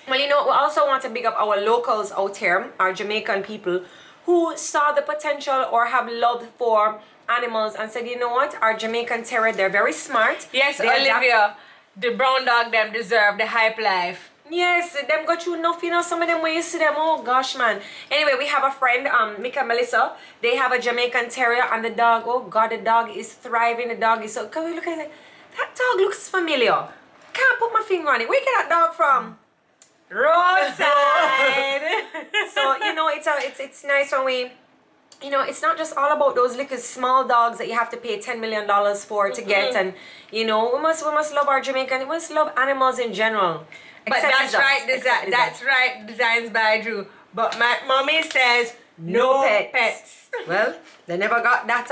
Well, you know, we also want to big up our locals out here, our Jamaican people, who saw the potential or have love for animals and said, you know what, our Jamaican Terrier, they're very smart. Yes, They Olivia, the brown dog them deserve the hype life. Yes, them go through enough, you know, some of them when you see them, oh gosh, man. Anyway, we have a friend, Mika and Melissa. They have a Jamaican Terrier and the dog, oh God, the dog is thriving. The dog is so, can we look at it? That dog looks familiar. Can't put my finger on it. Where you get that dog from? Roadside. So, you know, it's nice when we, you know, it's not just all about those little small dogs that you have to pay $10 million for to get. And, you know, we must love our Jamaican, we must love animals in general. But that's right, that's right, designs by Drew. But my mommy says no pets. Well, they never got that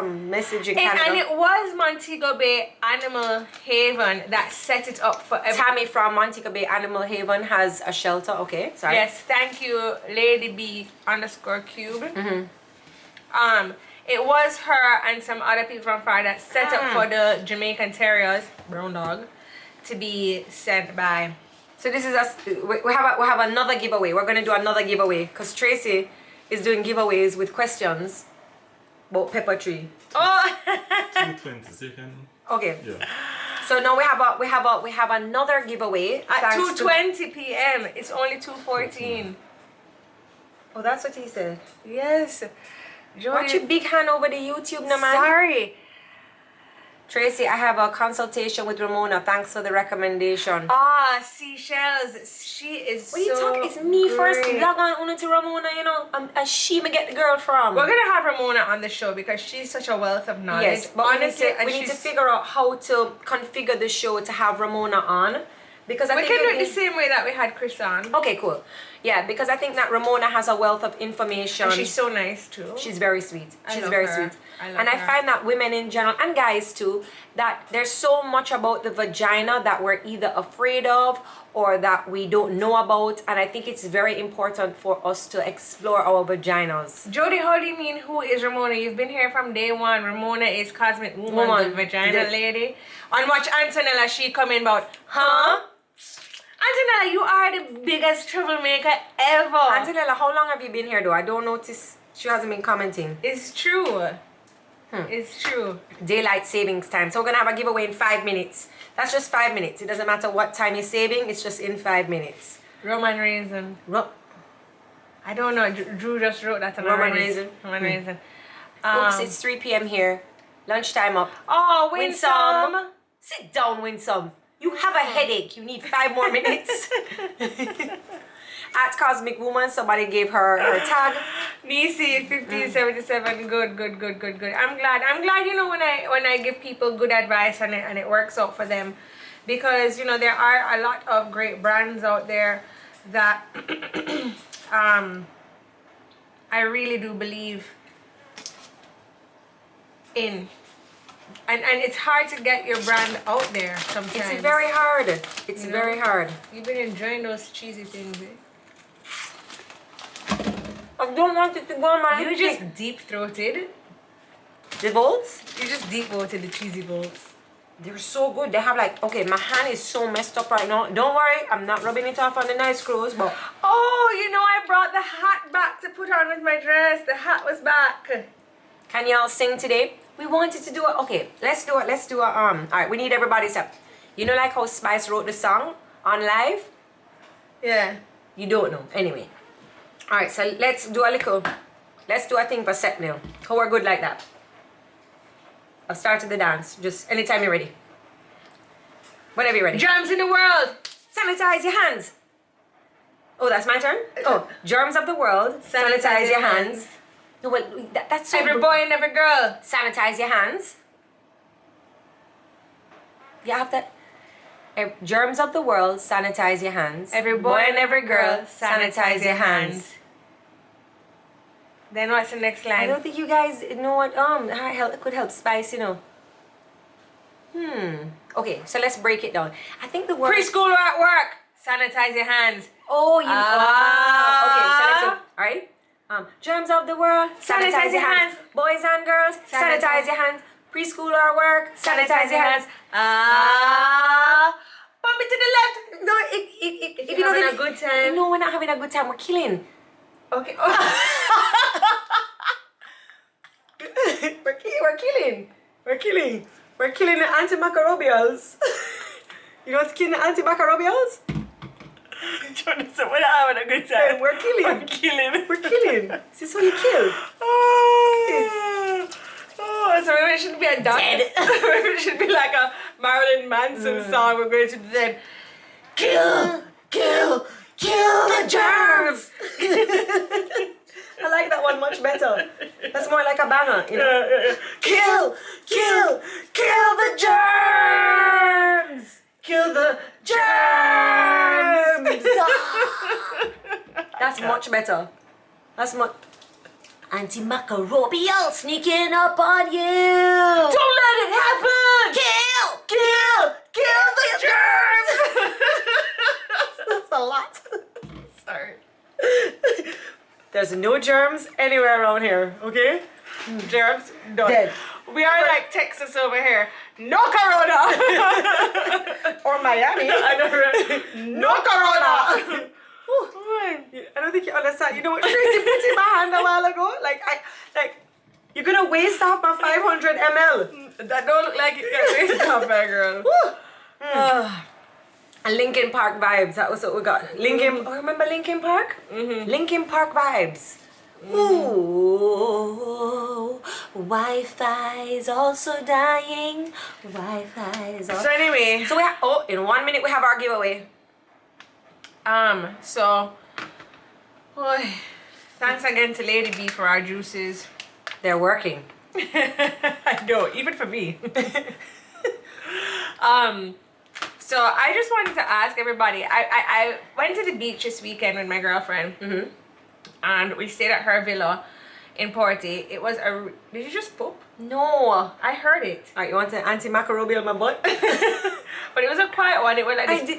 message in Canada. And it was Montego Bay Animal Haven that set it up for everyone. Tammy from Montego Bay Animal Haven has a shelter. Okay, sorry. Yes, thank you, Lady B _Cube. It was her and some other people from Florida that set up for the Jamaican Terriers, brown dog, to be sent by. So this is us. We have another giveaway. We're gonna do another giveaway because Tracy is doing giveaways with questions about pepper tree. Oh. 2:20 second. Okay. Yeah. So now we have another giveaway At 2:20 p.m. It's only 2:14. Oh, that's what he said. Yes. Watch your big hand over the YouTube, no man. Sorry. Tracy, I have a consultation with Ramona. Thanks for the recommendation. Ah, Seashells. She is What you so talking? It's me first. great. Log on to Ramona, you know. And she may get the girl from. We're gonna have Ramona on the show because she's such a wealth of knowledge. Yes, but honestly, we need to figure out how to configure the show to have Ramona on. Because I we think can do it the same way that we had Chris on. Okay, cool. Yeah, because I think that Ramona has a wealth of information. And she's so nice too. She's very sweet. I She's love very her. sweet. I love and I her. find that women in general, and guys too, that there's so much about the vagina that we're either afraid of or that we don't know about. And I think it's very important for us to explore our vaginas. Jody, how do you mean who is Ramona? You've been here from day one. Ramona is Cosmic Woman, the vagina lady. And watch Antonella, she coming about, huh? Antonella, you are the biggest troublemaker ever. Antonella, how long have you been here though? I don't notice she hasn't been commenting. It's true. It's true. Daylight savings time. So we're gonna have a giveaway in 5 minutes. That's just 5 minutes. It doesn't matter what time you're saving, it's just in 5 minutes. Roman raisin. I don't know. Drew just wrote that on Roman raisin. Roman raisin. Oops, it's 3 p.m. here. Lunchtime up. Oh, Win some. Sit down, win some. You have a headache. You need 5 more minutes. At Cosmic Woman, somebody gave her tag. DC 1577. Good. I'm glad. You know, when I give people good advice and it works out for them, because you know there are a lot of great brands out there that I really do believe in. And it's hard to get your brand out there sometimes. It's very hard. It's very hard. You've been enjoying those cheesy things, eh? I don't want it to go on my You just deep-throated. The bolts? You just deep-throated the cheesy bolts. They're so good. They have like, okay, my hand is so messed up right now. Don't worry, I'm not rubbing it off on the nice clothes, but... Oh, you know, I brought the hat back to put on with my dress. The hat was back. Can y'all sing today? We wanted to do it. Okay, let's do it. Let's do a all right, we need everybody's help. You know like how Spice wrote the song on live? Yeah. You don't know. Anyway. Alright, so let's do a thing for Sepnil. How we're good like that. I've started the dance. Just anytime you're ready. Whenever you're ready. Germs in the world. Sanitize your hands. Oh, that's my turn? Oh, germs of the world. Sanitize your hands. No, well, that's so Every boy and every girl. Sanitize your hands. You have that. Germs of the world, sanitize your hands. Every boy and every girl, sanitize your hands. Then what's the next line? I don't think you guys know what could help Spice, you know. Okay, so let's break it down. I think the word Preschool or at work, sanitize your hands. Oh, you okay, so let's all right. Germs of the world, sanitize your hands. Boys and girls, sanitize your hands. Preschool or work, sanitize your hands. Bump it to the left. No, if you're having a good time. No, we're not having a good time. We're killing. Okay. We're killing. We're killing the antimicrobials. You know what's killing the antibacterials? Jonathan, we're not having a good time. We're killing. We're killing. We're killing. Is this what you kill? So maybe it should be a dance. Maybe it should be like a Marilyn Manson song. We're going to then Kill the germs. I like that one much better. That's more like a banger, you know. Kill the germs. Kill the germs. That's much better. That's much. Antimicrobial sneaking up on you. Don't let it happen. Kill the germs. That's a lot. Sorry. There's no germs anywhere around here, okay? Germs done. Dead. We are like Texas over here. No corona. Or Miami. I know, right? No corona. I don't think you understand. You know what Tracy put in my hand a while ago? Like you're gonna waste off my 500 ml. That don't look like it can waste off, my girl. And Linkin Park vibes. That was what we got. Linkin. Oh, remember Linkin Park? Mm-hmm. Linkin Park vibes. Ooh, Wi-Fi is also dying. Wi-Fi is also. So anyway, So we have. Oh, in 1 minute we have our giveaway. Thanks again to Lady B for our juices. They're working. I know, even for me. So I just wanted to ask everybody. I went to the beach this weekend with my girlfriend, and we stayed at her villa in Porty. It was a. Did you just poop? No. I heard it. Alright, you want an antimicrobial my butt? But it was a quiet one. It was like this.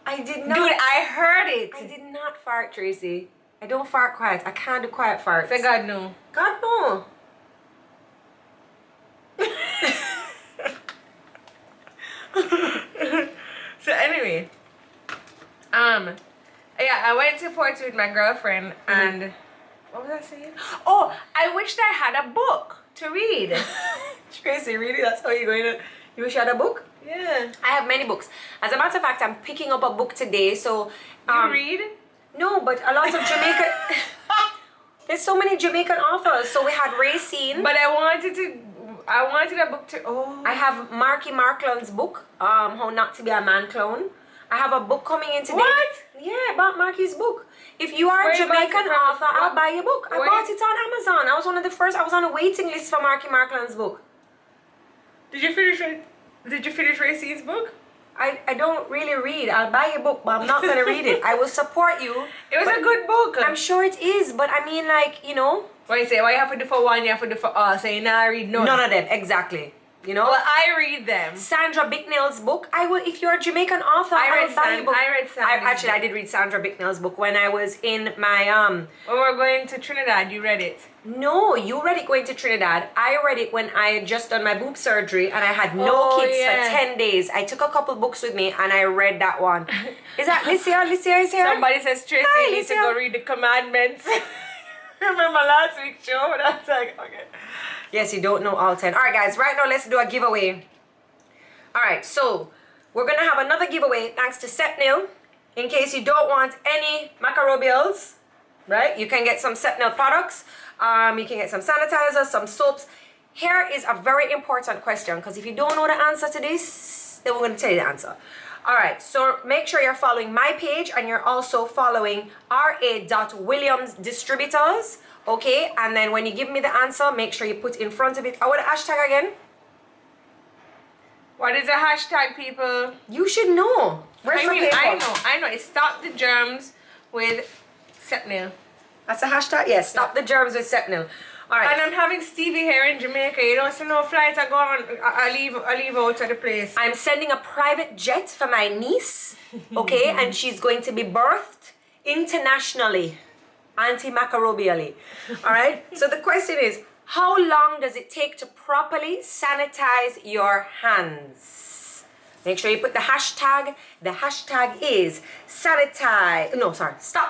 I did not. Dude, I heard it. I did not fart, Tracy. I don't fart quiet. I can't do quiet farts. Say God no. God no. So anyway, yeah, I went to Porto with my girlfriend, and what was I saying? Oh, I wished I had a book to read. Tracy, really? That's how you're going to. You wish you had a book? Yeah. I have many books. As a matter of fact, I'm picking up a book today. So. You read? No, but a lot of Jamaican. There's so many Jamaican authors. So we had Racine. But I wanted a book to. Oh. I have Marky Markland's book, How Not to Be a Man Clone. I have a book coming in today. What? Yeah, about Marky's book. If you are Where a you bought Jamaican it from? author, I'll buy your book. I Where bought you- it on Amazon. I was one of the first. I was on a waiting list for Marky Markland's book. Did you finish Racine's book? I don't really read. I'll buy your book, but I'm not going to read it. I will support you. It was but a good book. I'm sure it is, but I mean, like, you know. What you say? What you have to do for one, you have to do for all. So you now read none. None of them, exactly. You know? Well, I read them. Sandra Bicknell's book. I will, if you're a Jamaican author, I I read will buy your book. I read Sandy's Actually, I book. did read Sandra Bicknell's book when I was in my When we're going to Trinidad, you read it. No, you read it going to Trinidad. I read it when I had just done my boob surgery and I had no Oh, kids yeah. for 10 days. I took a couple books with me and I read that one. Is that Licia? Licia is here? Somebody says, Tracy, Hi, you need to Alicia. go read the commandments. Remember last week's show? And I was like, okay. Yes, you don't know all 10. All right, guys, right now let's do a giveaway. All right, so we're going to have another giveaway thanks to Sepnil. In case you don't want any microbials, right? You can get some Sepnil products. You can get some sanitizers, some soaps. Here is a very important question because if you don't know the answer to this, then we're going to tell you the answer. All right, so make sure you're following my page and you're also following R.A Williams Distributors, okay? And then when you give me the answer, make sure you put in front of it. What the hashtag again? What is the hashtag, people? You should know. Where's I the mean, paper? I know. It's Stop the Germs with Sepnil. That's a hashtag? Yes, stop the germs with Sepnil. All right. And I'm having Stevie here in Jamaica. You don't see no flights are going. I leave out of the place. I'm sending a private jet for my niece, okay? And she's going to be birthed internationally, antimicrobially. All right? So the question is, how long does it take to properly sanitize your hands? Make sure you put the hashtag. The hashtag is stop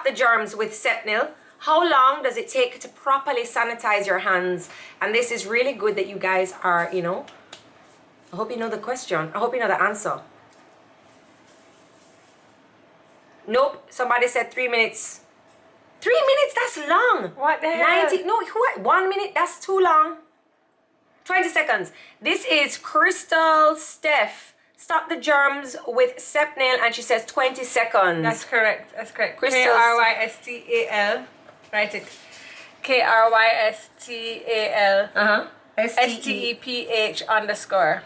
the germs with Sepnil. How long does it take to properly sanitize your hands? And this is really good that you guys are, you know, I hope you know the question. I hope you know the answer. Nope. Somebody said 3 minutes. 3 minutes? That's long. What the hell? 90. No, what? 1 minute? That's too long. 20 seconds. This is Crystal Steph. Stop the germs with Sepnil, and she says 20 seconds. That's correct. That's correct. Crystal- Krystal. Write it. Krystal. STEPH_.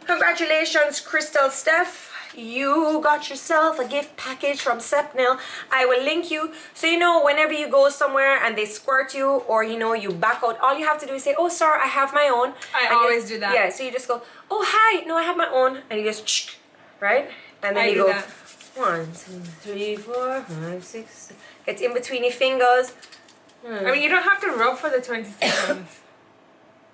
Congratulations, Crystal Steph. You got yourself a gift package from Sepnil. I will link you. So, you know, whenever you go somewhere and they squirt you, or, you know, you back out, all you have to do is say, oh, sir, I have my own. I And always do that. Yeah, so you just go, oh, hi, no, I have my own. And you just, right? And then I you do go, that. 1, 2, 3, 4, 5, 6. It's in between your fingers. I mean, you don't have to rub for the 20 seconds.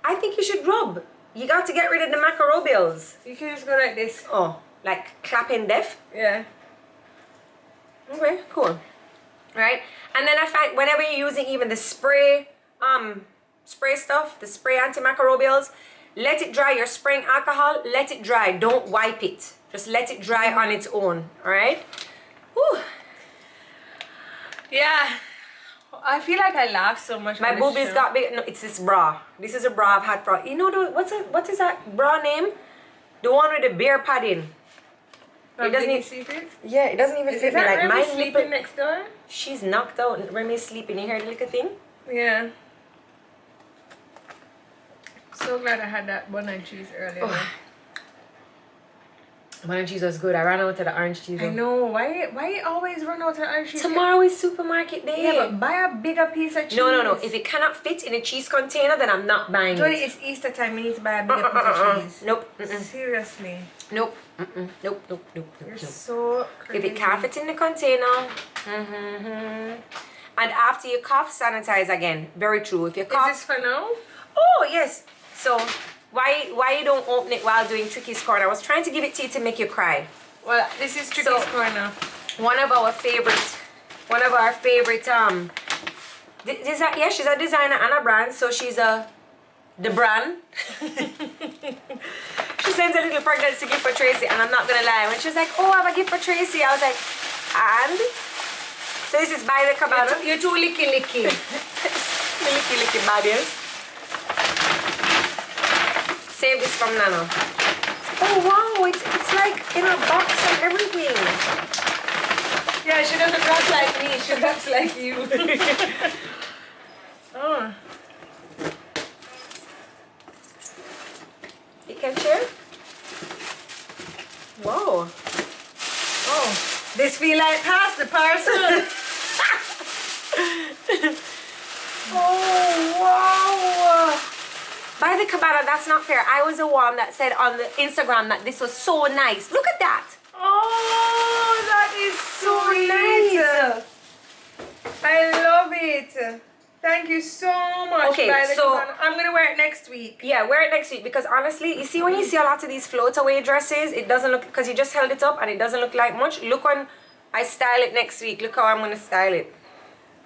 I think you should rub. You got to get rid of the microbials. You can just go like this. Oh, like clapping deaf? Yeah. Okay, cool. Right? And then I find whenever you're using even the spray stuff, the spray antimicrobials, let it dry. You're spraying alcohol, let it dry. Don't wipe it. Just let it dry on its own. Alright? Whew. Yeah. I feel like I laugh so much. My on this boobies show. got big. No, it's this bra. This is a bra I've had for. You know what is that bra name? The one with the bear padding. From It doesn't Biggie even. Secrets? Yeah, it doesn't even Is fit me. that Like Remy my sleeping nipple. next door? She's knocked out. Remy's sleeping. You hear the little thing? Yeah. So glad I had that bun and cheese earlier. Oh. Orange cheese was good. I ran out of the orange cheese. I know. Why you always run out of orange cheese? Tomorrow is supermarket day. Yeah, but buy a bigger piece of cheese. No. If it cannot fit in a cheese container, then I'm not buying Jody, it. it's Easter time. We need to buy a bigger piece of cheese. Nope. Seriously. Nope. Nope. You're so crazy. If it can't fit in the container. And after you cough, sanitize again. Very true. If you Is cough. this for now? Oh, yes. So, why you don't open it while doing Tricky's Corner? I was trying to give it to you to make you cry. Well, this is Tricky's Corner. One of our favorite, she's a designer and a brand, so she's the brand. She sends a little pregnancy gift for Tracy, and I'm not gonna lie, when she was like, oh, I have a gift for Tracy, I was like, and? So this is by the Cabana. You're too licky. The licky badies. Save this from Nana. Oh wow, it's like in a box and everything. Yeah, she doesn't look like me. She looks like you. Oh. You can share? Whoa. Oh. This feel like past the parcel. Oh wow. By the Cabana, that's not fair. I was the one that said on the Instagram that this was so nice. Look at that. Oh, that is so nice. I love it. Thank you so much. Okay, By the so- Cabana. I'm gonna wear it next week. Yeah, wear it next week because honestly, you see when you see a lot of these float away dresses, it doesn't look, because you just held it up and it doesn't look like much. Look when I style it next week. Look how I'm gonna style it.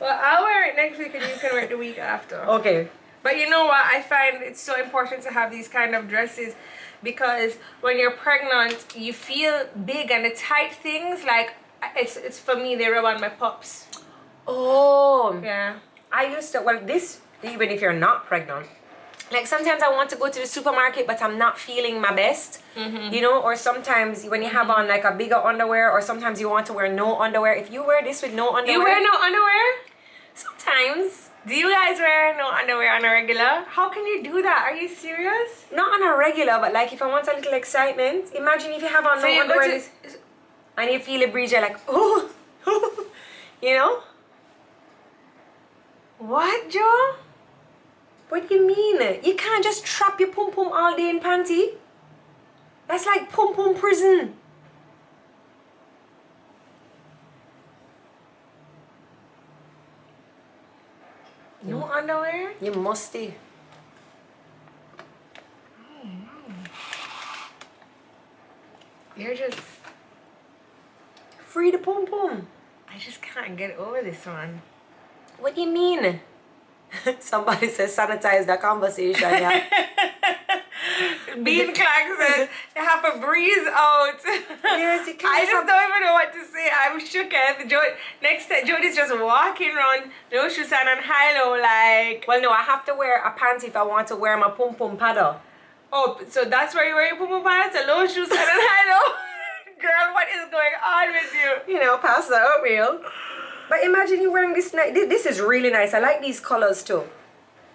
Well, I'll wear it next week and you can wear it the week after. Okay. But you know what? I find it's so important to have these kind of dresses because when you're pregnant, you feel big, and the tight things, like, it's for me, they rub on my pups. Oh. Yeah. I used to, well, this, even if you're not pregnant, like sometimes I want to go to the supermarket, but I'm not feeling my best, you know, or sometimes when you have on like a bigger underwear, or sometimes you want to wear no underwear. If you wear this with no underwear. You wear no underwear? Sometimes. Do you guys wear no underwear on a regular? How can you do that? Are you serious? Not on a regular, but like if I want a little excitement, imagine if you have on So no you go underwear to- and you feel a breeze, you're like, oh, you know? What, Joe? What do you mean? You can't just trap your pum pum all day in panty. That's like pum pum prison. No underwear? You musty. You're just... Free the pum pum. I just can't get over this one. What do you mean? Somebody says sanitize the conversation, yeah. Bean Clang says they have a breeze out. Yes, you can. I just don't even know what to say. I'm shook. Next time, Jody's just walking around, no shoes and on high-low like... Well, no, I have to wear a pants if I want to wear my pum-pum paddle. Oh, so that's where you wear your pum-pum pants and low shoes and on high-low? Girl, what is going on with you? You know, pass the oatmeal. But imagine you wearing this. This is really nice. I like these colors too.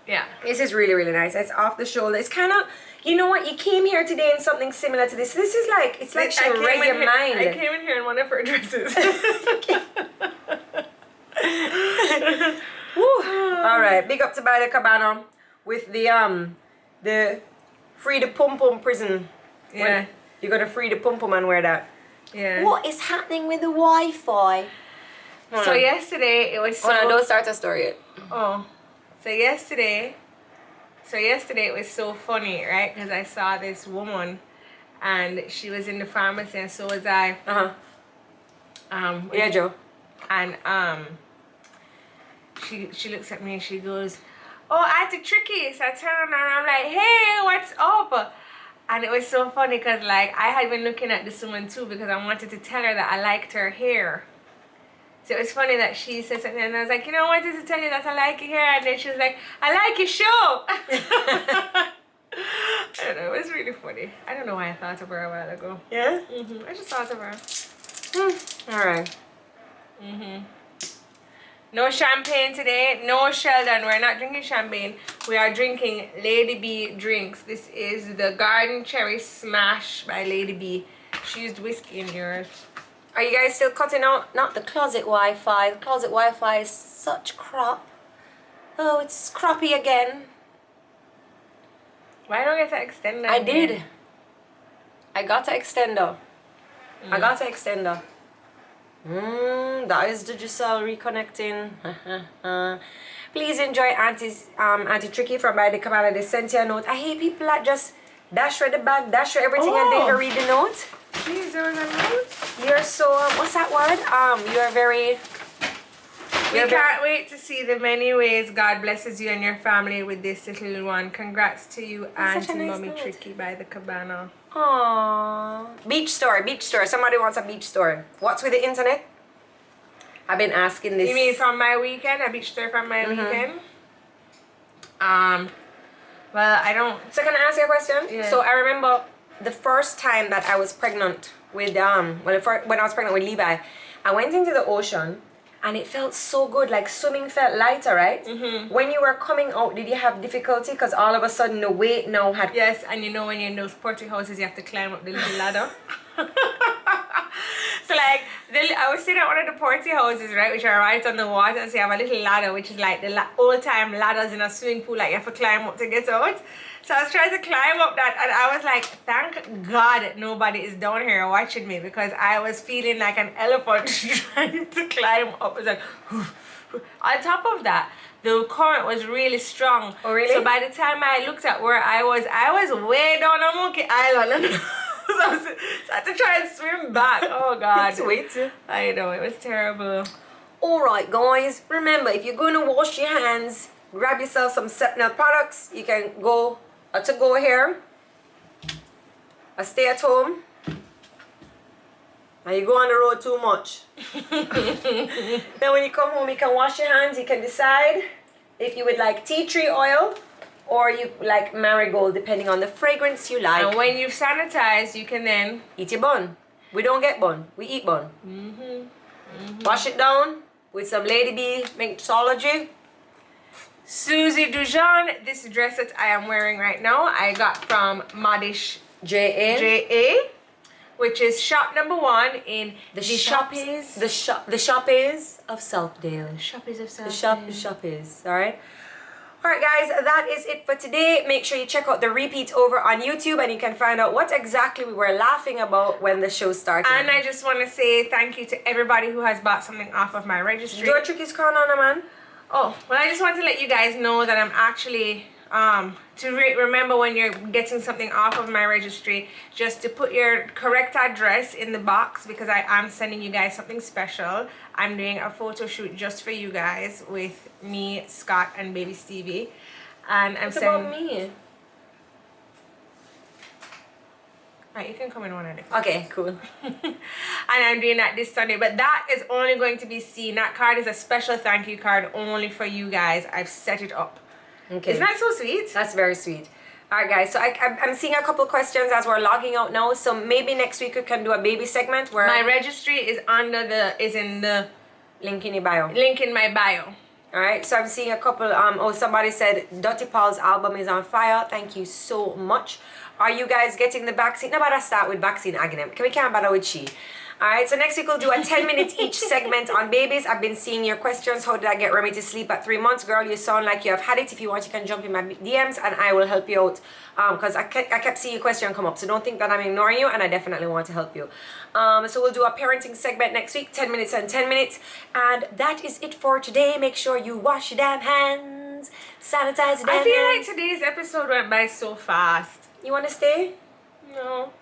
Yeah. This is really, really nice. It's off the shoulder. It's kind of, you know what? You came here today in something similar to this. This is like, it's like she read your mind. I came in here in one of her dresses. All right. Big up to By the Cabana with the free the pum-pum prison. Yeah. You're going to free the pum-pum and wear that. Yeah. What is happening with the Wi-Fi? So yesterday it was so... Hold on, don't start a story yet. Oh. So yesterday it was so funny, right? Because I saw this woman and she was in the pharmacy and so was I. Yeah, Joe. And she looks at me and she goes, "Oh, Auntie Tricky." So I turn around and I'm like, "Hey, what's up?" And it was so funny because like I had been looking at this woman too because I wanted to tell her that I liked her hair. So it was funny that she said something and I was like, you know, I wanted to tell you that I like your hair. And then she was like, I like your show. I don't know, it was really funny. I don't know why I thought of her a while ago. Yeah? I just thought of her. Alright. No champagne today. No Sheldon. We're not drinking champagne. We are drinking Lady B drinks. This is the Garden Cherry Smash by Lady B. She used whiskey in yours. Are you guys still cutting out? Not the closet Wi-Fi. The closet Wi-Fi is such crap. Oh, it's crappy again. Why don't I get to extend that? I did. I got to extender. I got to extender. That is the Giselle reconnecting. Please enjoy Auntie Tricky from By the Cabana. They sent you a note. I hate people that just dash read the bag, dash read everything and they even read the note. Please, there was a note. You're so, what's that word? You're very... We can't wait to see the many ways God blesses you and your family with this little one. Congrats to you, Auntie Mommy Tricky By the Cabana. Aww. Beach store. Somebody wants a beach store. What's with the internet? I've been asking this. You mean from my weekend? A beach store from my weekend? Well, I don't... So can I ask you a question? Yeah. So I remember the first time that I was pregnant with, when I was pregnant with Levi, I went into the ocean and it felt so good, like swimming felt lighter, right? When you were coming out, did you have difficulty? Because all of a sudden the weight now had... Yes, and you know when you're in those porty houses, you have to climb up the little ladder. So like, I was sitting at one of the porty houses, right, which are right on the water, so you have a little ladder, which is like the old-time ladders in a swimming pool, like you have to climb up to get out. So I was trying to climb up that, and I was like, thank God nobody is down here watching me, because I was feeling like an elephant trying to climb up. It was like, on top of that, the current was really strong. Oh, really? So by the time I looked at where I was way down on Monkey Island. So I had to try and swim back. Oh God. Sweet. I know, it was terrible. Alright guys, remember if you're going to wash your hands, grab yourself some Sepnil products. You can go to go here, stay at home, and you go on the road too much. Then when you come home, you can wash your hands. You can decide if you would like tea tree oil or you like marigold, depending on the fragrance you like. And when you've sanitized, you can then eat your bun. We don't get bun, we eat bun. Wash it down with some Lady Bee Mixology. Susie Dujan, this dress that I am wearing right now, I got from Modish JA, which is shop number 1 in the Shoppies. The Shoppies of Southdale. Shoppies of Southdale. The Shoppies, alright? Alright guys, that is it for today. Make sure you check out the repeat over on YouTube and you can find out what exactly we were laughing about when the show started. And I just want to say thank you to everybody who has bought something off of my registry. Do a tricky's crown on, man. Oh, well, I just want to let you guys know that I'm actually, remember when you're getting something off of my registry, just to put your correct address in the box, because I am sending you guys something special. I'm doing a photo shoot just for you guys with me, Scott, and baby Stevie. And I'm It's sending... about me. Right, you can come in one of them. Okay, cool. And I'm doing that this Sunday, but that is only going to be seen. That card is a special thank you card only for you guys. I've set it up. Okay. Isn't that so sweet? That's very sweet. All right, guys. So I'm seeing a couple questions as we're logging out now. So maybe next week we can do a baby segment where My registry is in the link in your bio. link in my bio. All right. So I'm seeing a couple. Somebody said Dottie Paul's album is on fire. Thank you so much. Are you guys getting the vaccine? No, but start with vaccine again. We can't bother with she. Alright, so next week we'll do a 10-minute each segment on babies. I've been seeing your questions. How did I get Remy to sleep at 3 months? Girl, you sound like you have had it. If you want, you can jump in my DMs and I will help you out. Because I kept seeing your question come up. So don't think that I'm ignoring you, and I definitely want to help you. So we'll do a parenting segment next week, 10 minutes and 10 minutes. And that is it for today. Make sure you wash your damn hands. Sanitize your damn I feel hands. like today's episode went by so fast. You want to stay? No.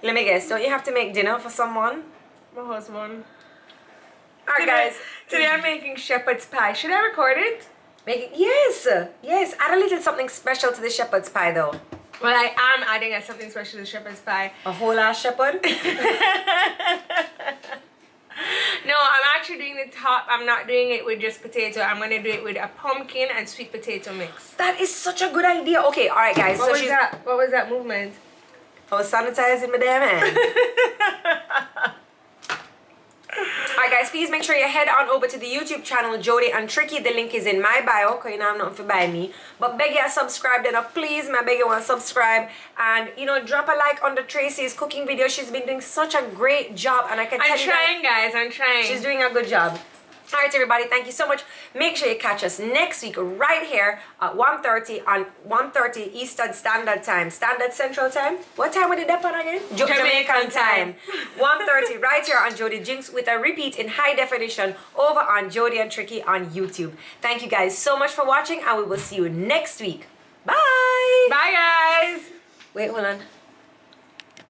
Let me guess. Don't you have to make dinner for someone? My husband. Alright, guys. Today I'm making shepherd's pie. Should I record it? Yes. Add a little something special to the shepherd's pie, though. Well, I am adding something special to shepherd's pie. A whole ass shepherd. No, I'm actually doing the top. I'm not doing it with just potato. I'm gonna do it with a pumpkin and sweet potato mix. That is such a good idea. Okay, all right, guys. What was that? What was that movement? I was sanitizing my damn hand. Alright guys, please make sure you head on over to the YouTube channel Jody and Tricky. The link is in my bio, because you know I'm not for buy me. But beg you subscribe then, please, my beg you want to subscribe. And you know, drop a like on the Tracy's cooking video. She's been doing such a great job, and I can tell you I'm trying, guys. I'm trying. She's doing a good job. Alright everybody, thank you so much. Make sure you catch us next week right here at 1:30 on 1:30 Eastern Standard Time. Standard Central Time? What time would it depend again? Jamaican time. 1:30 right here on Jody Jinx with a repeat in high definition over on Jody and Tricky on YouTube. Thank you guys so much for watching, and we will see you next week. Bye! Bye, guys! Wait, hold on.